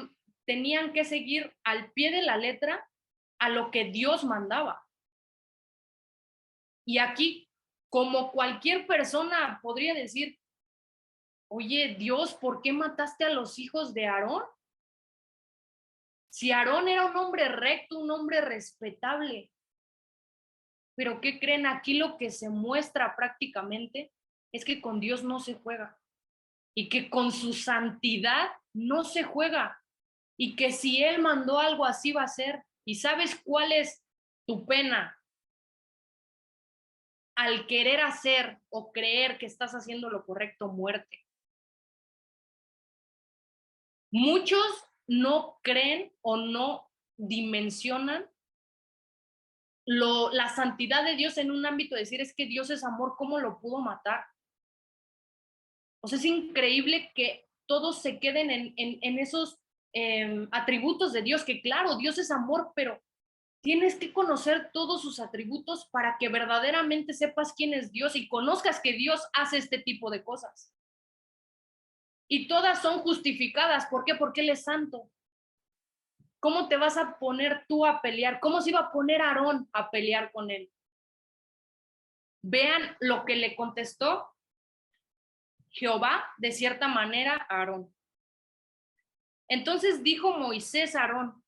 tenían que seguir al pie de la letra a lo que Dios mandaba. Y aquí, como cualquier persona podría decir, oye, Dios, ¿por qué mataste a los hijos de Aarón? Si Aarón era un hombre recto, un hombre respetable. Pero ¿qué creen? Aquí lo que se muestra prácticamente es que con Dios no se juega y que con su santidad no se juega y que si Él mandó algo así va a ser. ¿Y sabes cuál es tu pena al querer hacer o creer que estás haciendo lo correcto? Muerte. Muchos no creen o no dimensionan la santidad de Dios en un ámbito de decir, es que Dios es amor, ¿cómo lo pudo matar? O sea, es increíble que todos se queden en esos atributos de Dios, que claro, Dios es amor, pero tienes que conocer todos sus atributos para que verdaderamente sepas quién es Dios y conozcas que Dios hace este tipo de cosas. Y todas son justificadas. ¿Por qué? Porque Él es santo. ¿Cómo te vas a poner tú a pelear? ¿Cómo se iba a poner Aarón a pelear con él? Vean lo que le contestó Jehová de cierta manera a Aarón. Entonces dijo Moisés a Aarón,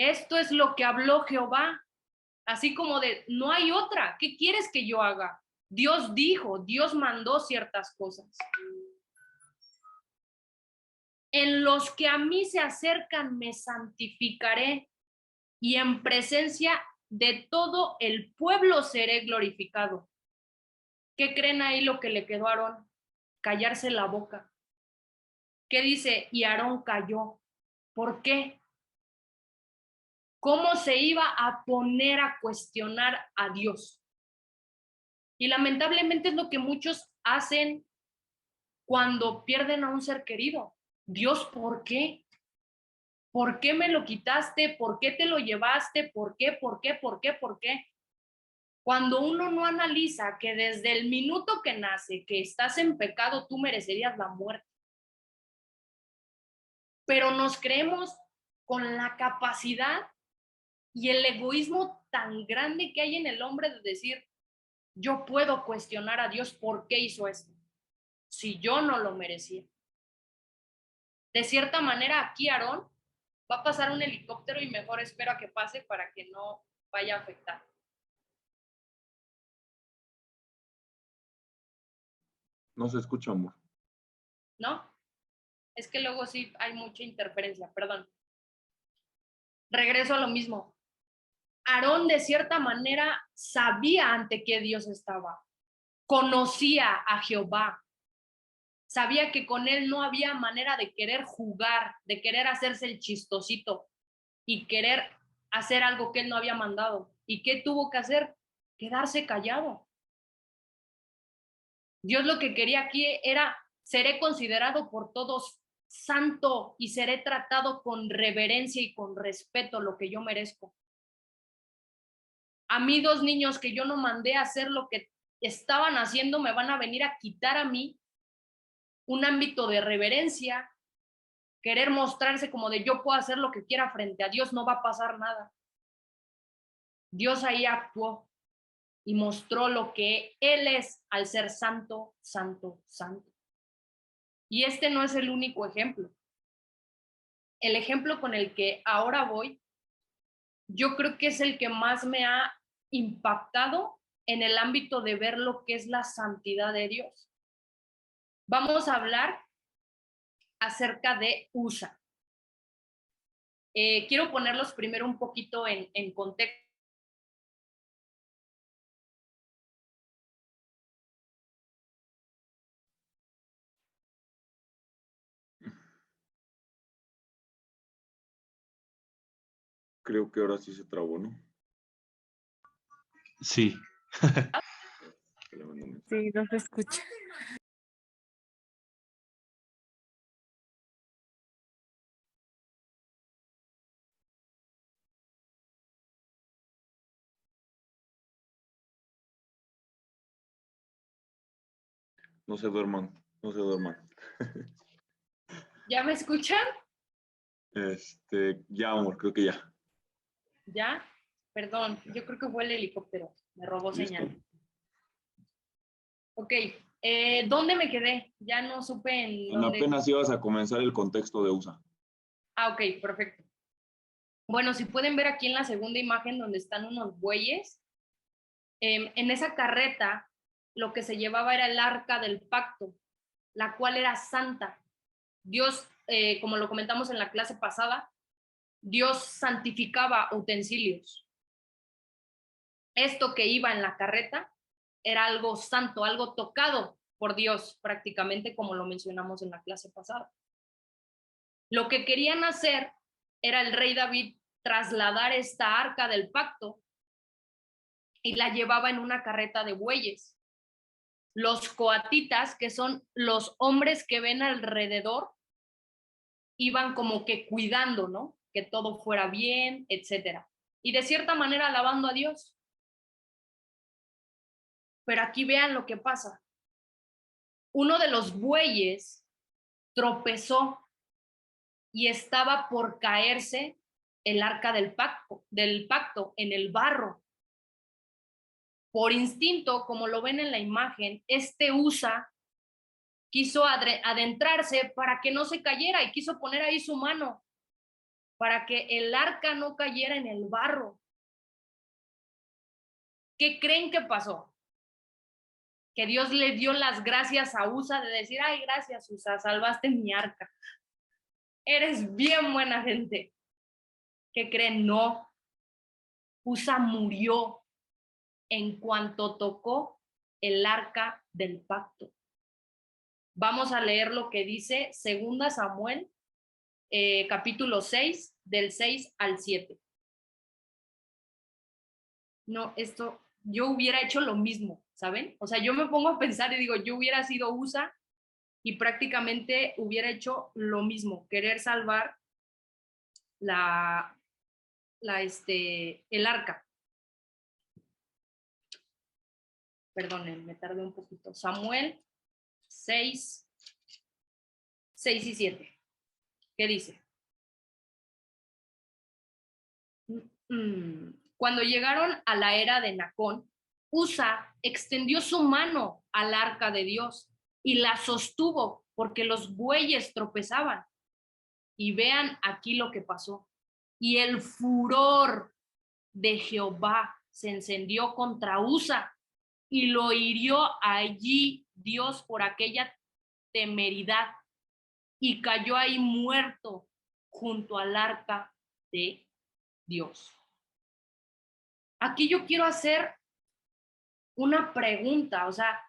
Esto es lo que habló Jehová. Así como de, no hay otra. ¿Qué quieres que yo haga? Dios dijo, Dios mandó ciertas cosas. En los que a mí se acercan me santificaré, y en presencia de todo el pueblo seré glorificado. ¿Qué creen ahí lo que le quedó a Aarón? Callarse la boca. ¿Qué dice? Y Aarón calló. ¿Por qué? ¿Cómo se iba a poner a cuestionar a Dios? Y lamentablemente es lo que muchos hacen cuando pierden a un ser querido. Dios, ¿por qué? ¿Por qué me lo quitaste? ¿Por qué te lo llevaste? ¿Por qué? ¿Por qué? ¿Por qué? ¿Por qué? Cuando uno no analiza que desde el minuto que nace, que estás en pecado, tú merecerías la muerte. Pero nos creemos con la capacidad y el egoísmo tan grande que hay en el hombre de decir, yo puedo cuestionar a Dios por qué hizo esto, si yo no lo merecía. De cierta manera, aquí Aarón va a pasar un helicóptero y mejor espero a que pase para que no vaya a afectar. No se escucha, amor. ¿No? Es que luego sí hay mucha interferencia, perdón. Regreso a lo mismo. Aarón de cierta manera sabía ante qué Dios estaba, conocía a Jehová, sabía que con él no había manera de querer jugar, de querer hacerse el chistosito y querer hacer algo que él no había mandado. ¿Y qué tuvo que hacer? Quedarse callado. Dios lo que quería aquí era, seré considerado por todos santo y seré tratado con reverencia y con respeto, lo que yo merezco. A mí 2 niños que yo no mandé a hacer lo que estaban haciendo me van a venir a quitar a mí un ámbito de reverencia, querer mostrarse como de yo puedo hacer lo que quiera frente a Dios, no va a pasar nada. Dios ahí actuó y mostró lo que Él es al ser santo, santo, santo. Y este no es el único ejemplo. El ejemplo con el que ahora voy, yo creo que es el que más me ha impactado en el ámbito de ver lo que es la santidad de Dios. Vamos a hablar acerca de Usa. Quiero ponerlos primero un poquito en contexto. Creo que ahora sí se trabó, ¿no? Sí. Sí, no se escucha. No se duerman, no se duerman. ¿Ya me escuchan? Ya, amor, creo que ya. ¿Ya? Perdón, yo creo que fue el helicóptero. Me robó Listo. señal. Ok, ¿dónde me quedé? Ya no supe en dónde. Apenas ibas a comenzar el contexto de USA. Ah, ok, perfecto. Bueno, si pueden ver aquí en la segunda imagen donde están unos bueyes, en esa carreta lo que se llevaba era el arca del pacto, la cual era santa. Dios, como lo comentamos en la clase pasada, Dios santificaba utensilios. Esto que iba en la carreta era algo santo, algo tocado por Dios, prácticamente como lo mencionamos en la clase pasada. Lo que querían hacer era el rey David trasladar esta arca del pacto y la llevaba en una carreta de bueyes. Los coatitas, que son los hombres que ven alrededor, iban como que cuidando, ¿no? Que todo fuera bien, etcétera. Y de cierta manera alabando a Dios. Pero aquí vean lo que pasa. Uno de los bueyes tropezó y estaba por caerse el arca del pacto en el barro. Por instinto, como lo ven en la imagen, Usa quiso adentrarse para que no se cayera y quiso poner ahí su mano. para que el arca no cayera en el barro. ¿Qué creen que pasó? Que Dios le dio las gracias a Usa de decir, ay, gracias Usa, salvaste mi arca. Eres bien buena gente. ¿Qué creen? No. Usa murió en cuanto tocó el arca del pacto. Vamos a leer lo que dice 2 Samuel, capítulo 6, del 6 al 7. No, yo hubiera hecho lo mismo, ¿saben? O sea, yo me pongo a pensar y digo, yo hubiera sido Usa y prácticamente hubiera hecho lo mismo, querer salvar el arca. Perdonen, me tardé un poquito. Samuel 6 y 7. ¿Qué dice? Cuando llegaron a la era de Nacón, Usa extendió su mano al arca de Dios y la sostuvo porque los bueyes tropezaban. Y vean aquí lo que pasó. Y el furor de Jehová se encendió contra Usa y lo hirió allí Dios por aquella temeridad y cayó ahí muerto junto al arca de Dios. Aquí yo quiero hacer una pregunta, o sea,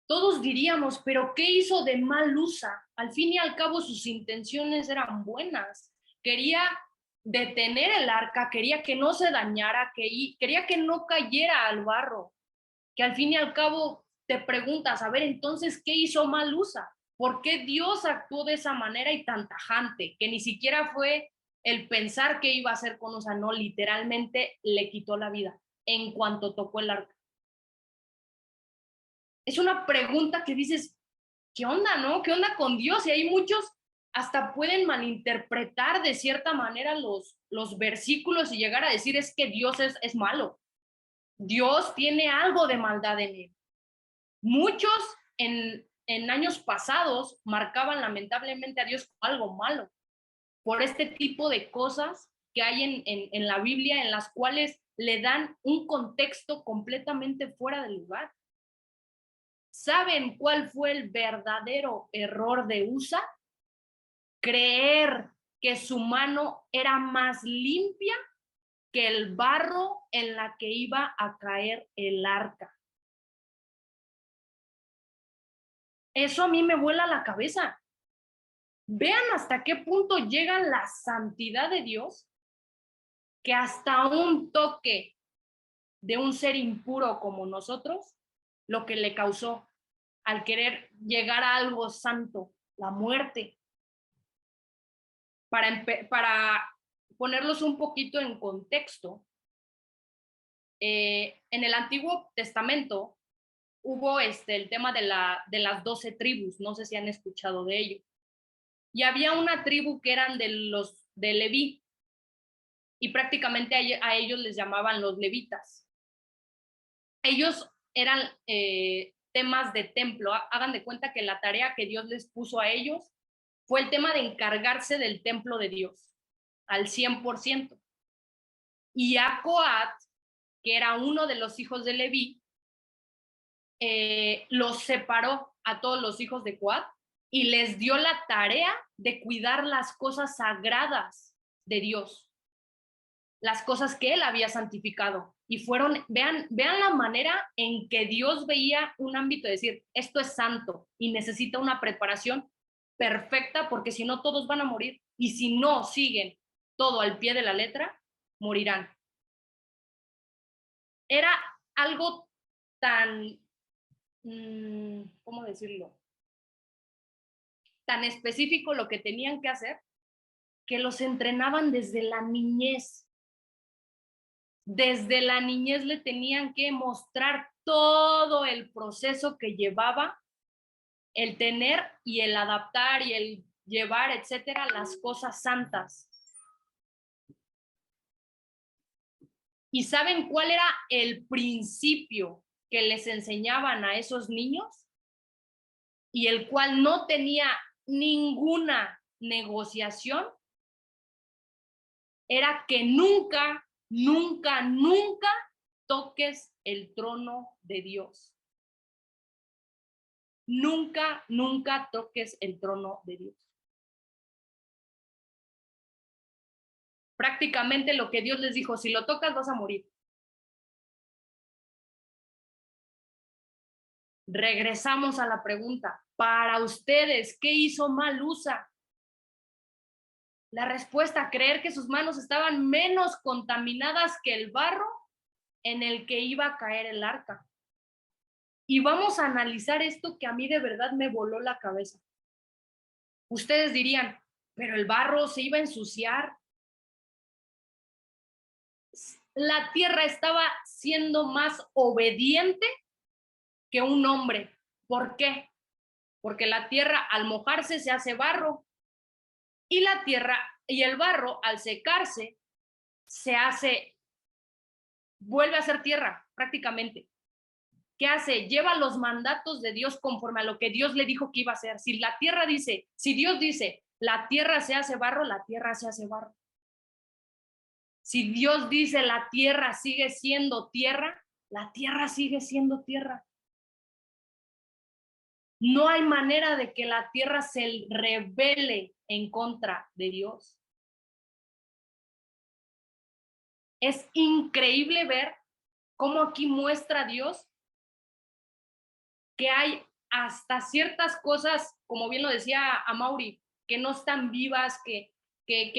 todos diríamos, pero ¿qué hizo de mal Usa? Al fin y al cabo sus intenciones eran buenas. Quería detener el arca, quería que no se dañara, quería que no cayera al barro. Que al fin y al cabo te preguntas, a ver, entonces, ¿qué hizo mal Usa? ¿Por qué Dios actuó de esa manera y tan tajante? Que ni siquiera fue el pensar que iba a hacer con Usa, no, literalmente le quitó la vida en cuanto tocó el arca. Es una pregunta que dices, ¿qué onda, no? ¿Qué onda con Dios? Y hay muchos hasta pueden malinterpretar de cierta manera los versículos y llegar a decir es que Dios es malo. Dios tiene algo de maldad en él. Muchos en años pasados marcaban lamentablemente a Dios como algo malo por este tipo de cosas que hay en la Biblia en las cuales le dan un contexto completamente fuera de lugar. ¿Saben cuál fue el verdadero error de Usa? Creer que su mano era más limpia que el barro en la que iba a caer el arca. Eso a mí me vuela la cabeza. Vean hasta qué punto llega la santidad de Dios, que hasta un toque de un ser impuro como nosotros, lo que le causó al querer llegar a algo santo, la muerte. Para ponerlos un poquito en contexto, en el Antiguo Testamento hubo el tema de las 12 tribus, no sé si han escuchado de ello. Y había una tribu que eran de los de Leví, y prácticamente a ellos les llamaban los levitas. Ellos eran temas de templo. Hagan de cuenta que la tarea que Dios les puso a ellos fue el tema de encargarse del templo de Dios al 100%. Y a Coat, que era uno de los hijos de Leví, los separó a todos los hijos de Coat y les dio la tarea de cuidar las cosas sagradas de Dios, las cosas que él había santificado. Y vean la manera en que Dios veía un ámbito de decir, esto es santo y necesita una preparación perfecta porque si no todos van a morir. Y si no siguen todo al pie de la letra, morirán. Era algo tan, ¿cómo decirlo? Tan específico lo que tenían que hacer, que los entrenaban desde la niñez. Desde la niñez le tenían que mostrar todo el proceso que llevaba el tener y el adaptar y el llevar, etcétera, las cosas santas. ¿Y saben cuál era el principio que les enseñaban a esos niños? Y el cual no tenía ninguna negociación. era que nunca, nunca, nunca toques el trono de Dios. Nunca, nunca toques el trono de Dios. Prácticamente lo que Dios les dijo, si lo tocas vas a morir. Regresamos a la pregunta, para ustedes, ¿qué hizo mal Usa? La respuesta, creer que sus manos estaban menos contaminadas que el barro en el que iba a caer el arca. Y vamos a analizar esto que a mí de verdad me voló la cabeza. Ustedes dirían, pero el barro se iba a ensuciar. La tierra estaba siendo más obediente que un hombre. ¿Por qué? Porque la tierra al mojarse se hace barro y la tierra y el barro al secarse vuelve a ser tierra prácticamente. ¿Qué hace? Lleva los mandatos de Dios conforme a lo que Dios le dijo que iba a hacer. Si Dios dice, la tierra se hace barro, la tierra se hace barro. Si Dios dice, la tierra sigue siendo tierra, la tierra sigue siendo tierra. No hay manera de que la tierra se rebele en contra de Dios. Es increíble ver cómo aquí muestra Dios que hay hasta ciertas cosas, como bien lo decía Amaury, que no están vivas, que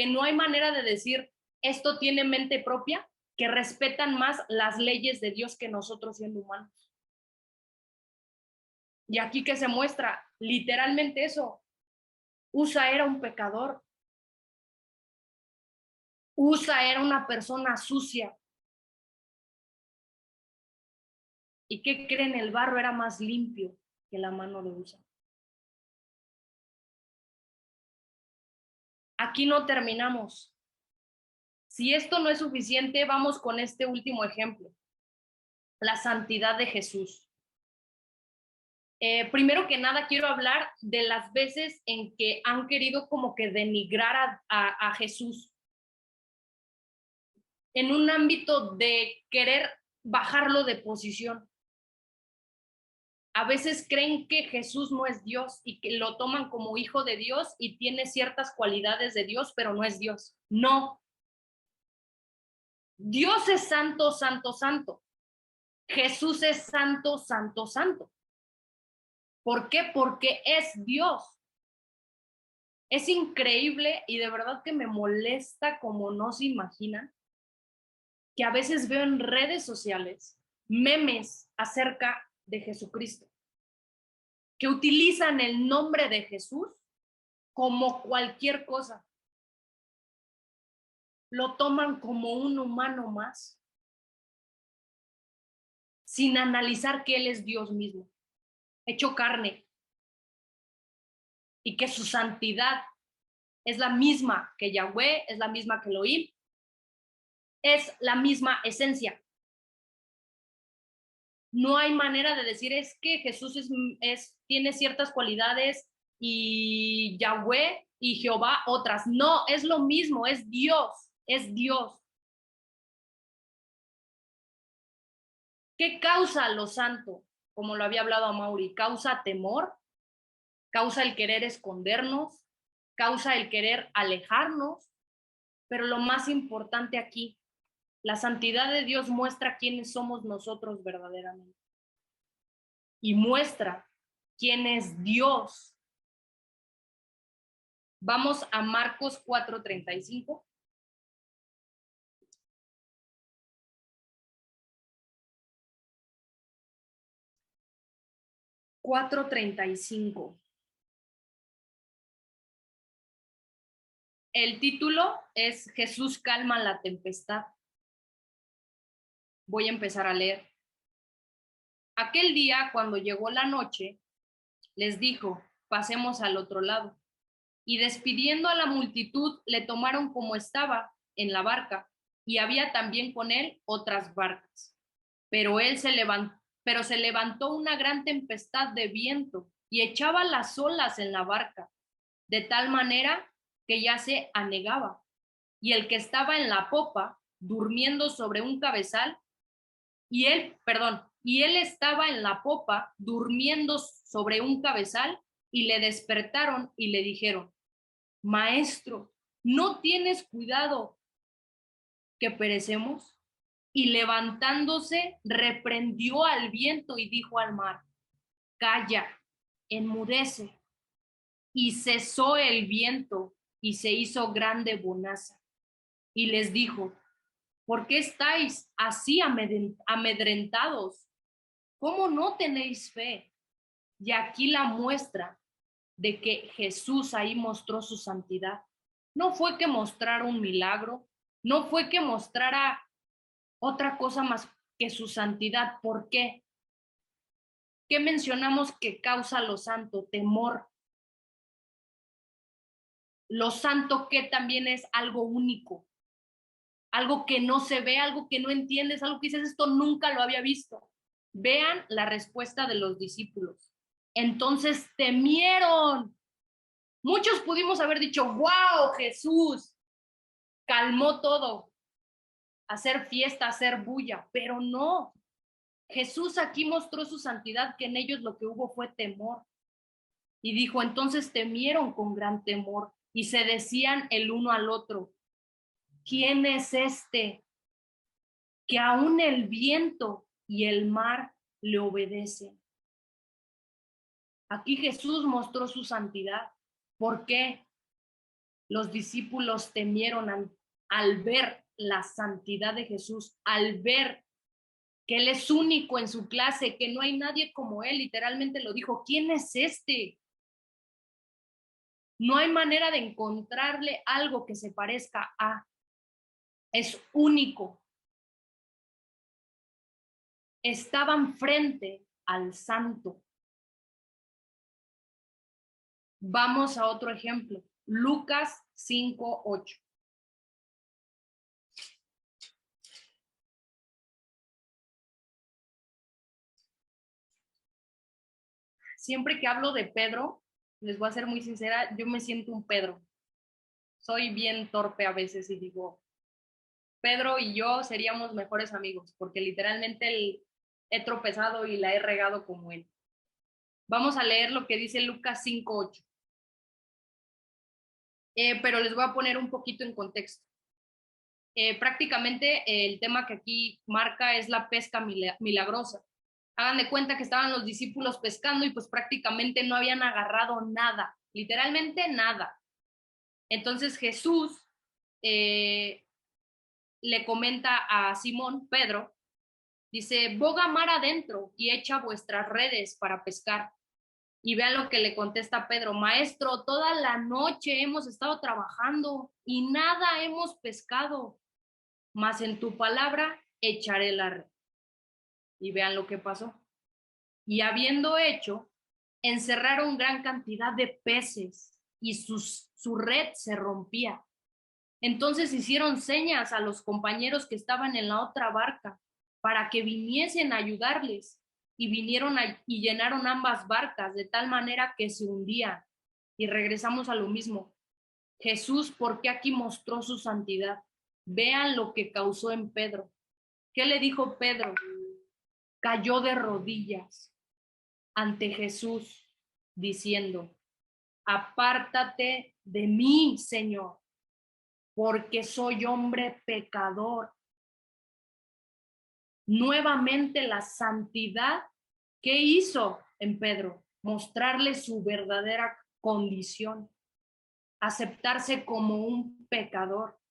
no hay manera de decir esto tiene mente propia, que respetan más las leyes de Dios que nosotros siendo humanos. Y aquí que se muestra literalmente eso. Usa era un pecador. Usa era una persona sucia. ¿Y qué creen? El barro era más limpio que la mano de Usa. Aquí no terminamos. Si esto no es suficiente, vamos con este último ejemplo. La santidad de Jesús. Primero que nada, quiero hablar de las veces en que han querido como que denigrar a Jesús en un ámbito de querer bajarlo de posición. A veces creen que Jesús no es Dios y que lo toman como hijo de Dios y tiene ciertas cualidades de Dios, pero no es Dios. No. Dios es santo, santo, santo. Jesús es santo, santo, santo. ¿Por qué? Porque es Dios. Es increíble y de verdad que me molesta como no se imaginan que a veces veo en redes sociales memes acerca de Jesucristo, que utilizan el nombre de Jesús como cualquier cosa. Lo toman como un humano más, sin analizar que Él es Dios mismo, hecho carne, y que su santidad es la misma que Yahweh, es la misma que Elohim, es la misma esencia. No hay manera de decir es que Jesús tiene ciertas cualidades y Yahweh y Jehová otras. No, es lo mismo, es Dios, es Dios. ¿Qué causa lo santo? Como lo había hablado Amaury, causa temor, causa el querer escondernos, causa el querer alejarnos, pero lo más importante aquí, la santidad de Dios muestra quiénes somos nosotros verdaderamente y muestra quién es Dios. Vamos a Marcos 4:35. El título es Jesús calma la tempestad. Voy a empezar a leer. Aquel día, cuando llegó la noche, les dijo, pasemos al otro lado. Y despidiendo a la multitud, le tomaron como estaba en la barca, y había también con él otras barcas. Pero se levantó una gran tempestad de viento y echaba las olas en la barca, de tal manera que ya se anegaba. y el que estaba en la popa, durmiendo sobre un cabezal, y él estaba en la popa, durmiendo sobre un cabezal, y le despertaron y le dijeron: Maestro, ¿no tienes cuidado que perecemos? Y levantándose, reprendió al viento y dijo al mar: Calla, enmudece. Y cesó el viento y se hizo grande bonanza. Y les dijo: ¿Por qué estáis así amedrentados? ¿Cómo no tenéis fe? Y aquí la muestra de que Jesús ahí mostró su santidad. No fue que mostrara un milagro, no fue que mostrara otra cosa más que su santidad. ¿Por qué? ¿Qué mencionamos que causa lo santo? Temor. Lo santo que también es algo único, algo que no se ve, algo que no entiendes, algo que dices, esto nunca lo había visto. Vean la respuesta de los discípulos. Entonces temieron. Muchos pudimos haber dicho: wow, Jesús calmó todo, hacer fiesta, hacer bulla, pero no. Jesús aquí mostró su santidad, que en ellos lo que hubo fue temor. Y dijo: entonces temieron con gran temor y se decían el uno al otro: ¿quién es este que aún el viento y el mar le obedecen? Aquí Jesús mostró su santidad. ¿Por qué? Los discípulos temieron al ver la santidad de Jesús, al ver que Él es único en su clase, que no hay nadie como Él. Literalmente lo dijo: ¿quién es este? No hay manera de encontrarle algo que se parezca a. Es único. Estaban frente al santo. Vamos a otro ejemplo. Lucas 5:8. Siempre que hablo de Pedro, les voy a ser muy sincera, yo me siento un Pedro. Soy bien torpe a veces y digo, Pedro y yo seríamos mejores amigos, porque literalmente he tropezado y la he regado como él. Vamos a leer lo que dice Lucas 5:8. Pero les voy a poner un poquito en contexto. Prácticamente el tema que aquí marca es la pesca milagrosa. Hagan de cuenta que estaban los discípulos pescando y pues prácticamente no habían agarrado nada, literalmente nada. Entonces Jesús le comenta a Simón, Pedro, dice: boga mar adentro y echa vuestras redes para pescar. Y vean lo que le contesta Pedro: Maestro, toda la noche hemos estado trabajando y nada hemos pescado, mas en tu palabra echaré la red. Y vean lo que pasó. Y habiendo hecho, encerraron gran cantidad de peces y su red se rompía. Entonces hicieron señas a los compañeros que estaban en la otra barca para que viniesen a ayudarles, y vinieron y llenaron ambas barcas de tal manera que se hundían. Y regresamos a lo mismo. Jesús, ¿por qué aquí mostró su santidad? Vean lo que causó en Pedro. ¿Qué le dijo Pedro? Cayó de rodillas ante Jesús diciendo: apártate de mí, Señor, porque soy hombre pecador. Nuevamente la santidad, ¿qué hizo en Pedro? Mostrarle su verdadera condición, aceptarse como un pecador.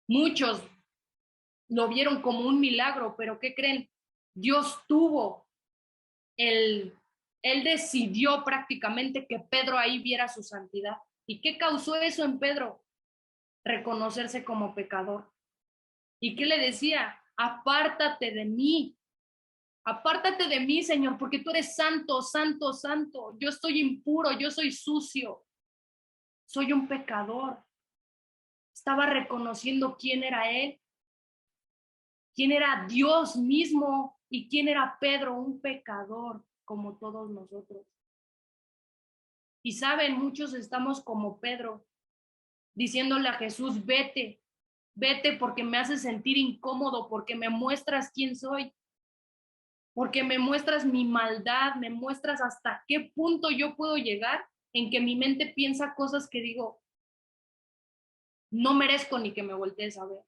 Muchos lo vieron como un milagro, pero ¿qué creen? Dios tuvo él decidió prácticamente que Pedro ahí viera su santidad. ¿Y qué causó eso en Pedro? Reconocerse como pecador. ¿Y qué le decía? Apártate de mí, Señor, porque tú eres santo, santo, santo. Yo estoy impuro, yo soy sucio, soy un pecador. Estaba reconociendo quién era él, quién era Dios mismo y quién era Pedro, un pecador como todos nosotros. Y saben, muchos estamos como Pedro, diciéndole a Jesús, vete, vete porque me haces sentir incómodo, porque me muestras quién soy, porque me muestras mi maldad, me muestras hasta qué punto yo puedo llegar en que mi mente piensa cosas que digo, no merezco ni que me voltees a ver.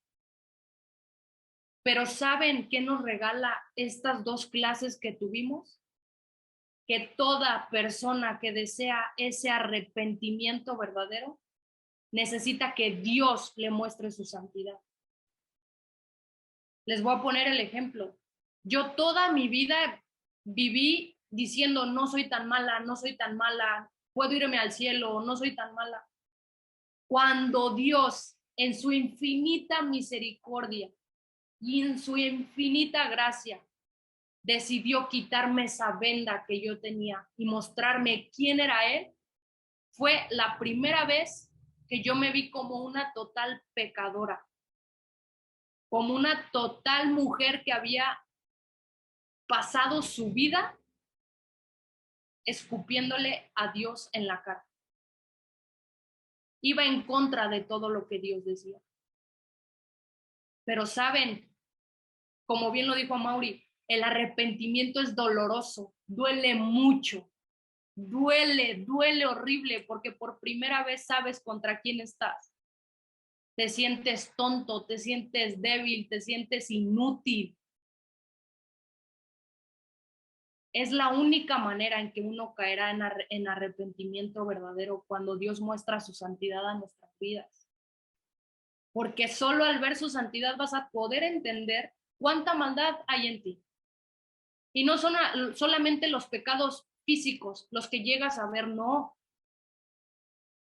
Pero ¿saben qué nos regala estas dos clases que tuvimos? Que toda persona que desea ese arrepentimiento verdadero necesita que Dios le muestre su santidad. Les voy a poner el ejemplo. Yo toda mi vida viví diciendo, no soy tan mala, no soy tan mala, puedo irme al cielo, no soy tan mala. Cuando Dios, en su infinita misericordia y en su infinita gracia, decidió quitarme esa venda que yo tenía y mostrarme quién era Él, fue la primera vez que yo me vi como una total pecadora, como una total mujer que había pasado su vida escupiéndole a Dios en la cara. Iba en contra de todo lo que Dios decía. Pero saben, como bien lo dijo Mauri, el arrepentimiento es doloroso, duele mucho, duele horrible, porque por primera vez sabes contra quién estás. Te sientes tonto, te sientes débil, te sientes inútil. Es la única manera en que uno caerá en arrepentimiento verdadero, cuando Dios muestra su santidad a nuestras vidas. Porque solo al ver su santidad vas a poder entender cuánta maldad hay en ti. Y no son solamente los pecados físicos los que llegas a ver, no.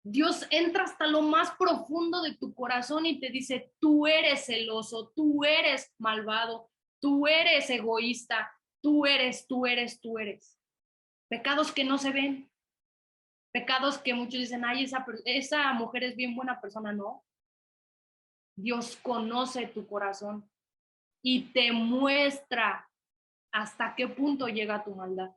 Dios entra hasta lo más profundo de tu corazón y te dice, tú eres celoso, tú eres malvado, tú eres egoísta, tú eres. Pecados que no se ven, pecados que muchos dicen, ay, esa mujer es bien buena persona. No, Dios conoce tu corazón y te muestra hasta qué punto llega tu maldad.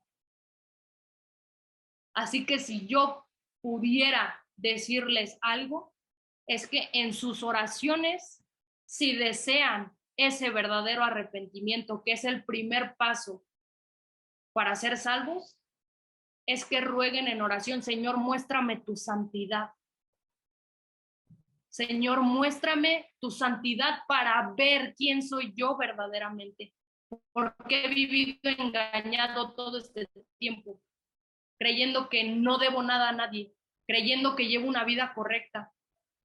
Así que si yo pudiera decirles algo, es que en sus oraciones, si desean ese verdadero arrepentimiento, que es el primer paso para ser salvos, es que rueguen en oración, Señor, muéstrame tu santidad. Señor, muéstrame tu santidad para ver quién soy yo verdaderamente, porque he vivido engañado todo este tiempo, creyendo que no debo nada a nadie, creyendo que llevo una vida correcta,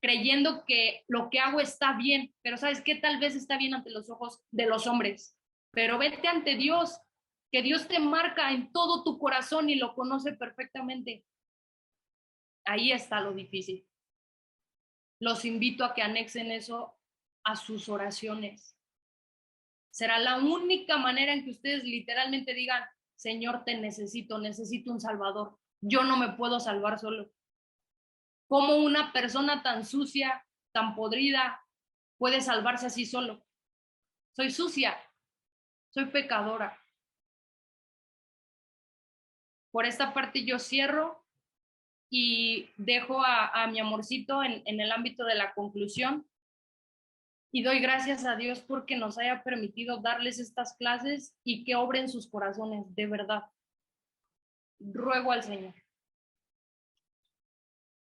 creyendo que lo que hago está bien, pero ¿sabes qué? Tal vez está bien ante los ojos de los hombres, pero vete ante Dios, que Dios te marca en todo tu corazón y lo conoce perfectamente. Ahí está lo difícil. Los invito a que anexen eso a sus oraciones. Será la única manera en que ustedes literalmente digan, Señor, te necesito un Salvador. Yo no me puedo salvar solo. ¿Cómo una persona tan sucia, tan podrida, puede salvarse así solo? Soy sucia, soy pecadora. Por esta parte yo cierro y dejo a mi amorcito en el ámbito de la conclusión. Y doy gracias a Dios porque nos haya permitido darles estas clases y que obren sus corazones, de verdad. Ruego al Señor.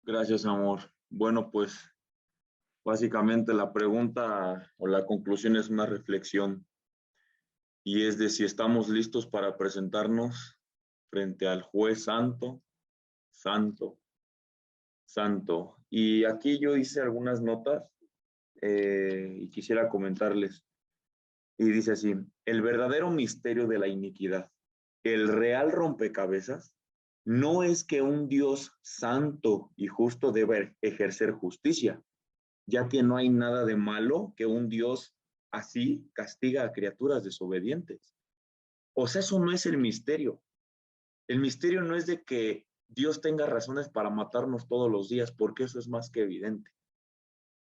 Gracias, amor. Bueno, pues básicamente la pregunta o la conclusión es una reflexión y es de si estamos listos para presentarnos frente al juez santo, santo, santo. Y aquí yo hice algunas notas y quisiera comentarles. Y dice así, el verdadero misterio de la iniquidad, el real rompecabezas, no es que un Dios santo y justo deba ejercer justicia, ya que no hay nada de malo que un Dios así castiga a criaturas desobedientes. O sea, eso no es el misterio. El misterio no es de que Dios tenga razones para matarnos todos los días, porque eso es más que evidente.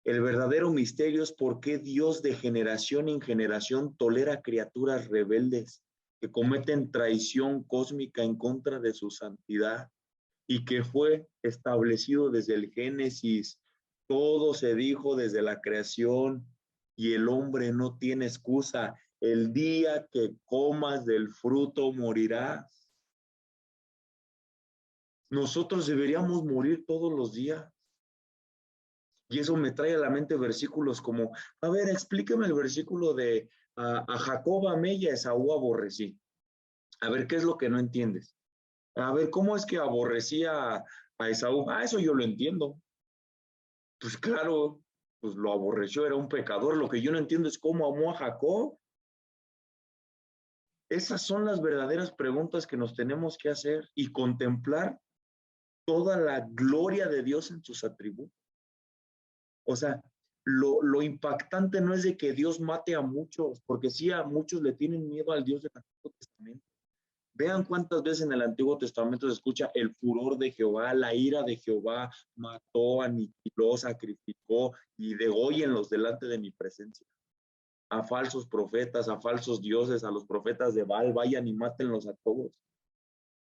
El verdadero misterio es por qué Dios de generación en generación tolera criaturas rebeldes que cometen traición cósmica en contra de su santidad y que fue establecido desde el Génesis Todo se dijo desde la creación y el hombre no tiene excusa. El día que comas del fruto morirás. Nosotros deberíamos morir todos los días. Y eso me trae a la mente versículos como, a ver, explíqueme el versículo de a Jacob amé y a Esaú aborrecí. A ver, ¿qué es lo que no entiendes? A ver, ¿cómo es que aborrecía a Esaú? Ah, eso yo lo entiendo. Pues claro, pues lo aborreció, era un pecador. Lo que yo no entiendo es cómo amó a Jacob. Esas son las verdaderas preguntas que nos tenemos que hacer y contemplar toda la gloria de Dios en sus atributos. O sea, lo impactante no es de que Dios mate a muchos, porque sí a muchos le tienen miedo al Dios del Antiguo Testamento. Vean cuántas veces en el Antiguo Testamento se escucha el furor de Jehová, la ira de Jehová, mató, aniquiló, sacrificó y dególlenlos delante de mi presencia. A falsos profetas, a falsos dioses, a los profetas de Baal, vayan y mátenlos a todos.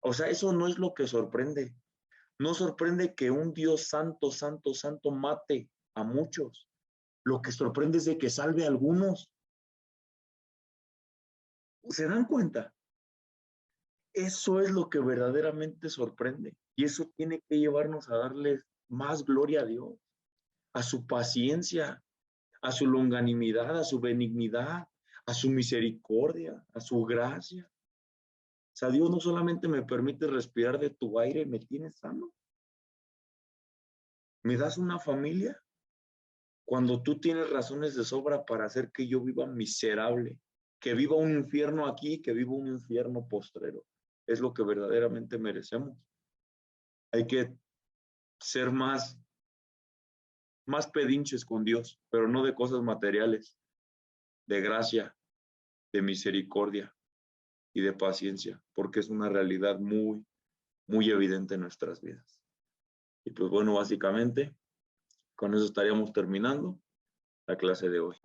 O sea, eso no es lo que sorprende. No sorprende que un Dios santo, santo, santo mate a muchos. Lo que sorprende es de que salve a algunos. ¿Se dan cuenta? Eso es lo que verdaderamente sorprende. Y eso tiene que llevarnos a darle más gloria a Dios, a su paciencia, a su longanimidad, a su benignidad, a su misericordia, a su gracia. O sea, Dios no solamente me permite respirar de tu aire, me tienes sano. ¿Me das una familia? Cuando tú tienes razones de sobra para hacer que yo viva miserable, que viva un infierno aquí, que viva un infierno postrero. Es lo que verdaderamente merecemos. Hay que ser más pedinches con Dios, pero no de cosas materiales, de gracia, de misericordia y de paciencia, porque es una realidad muy, muy evidente en nuestras vidas. Y pues bueno, básicamente, con eso estaríamos terminando la clase de hoy.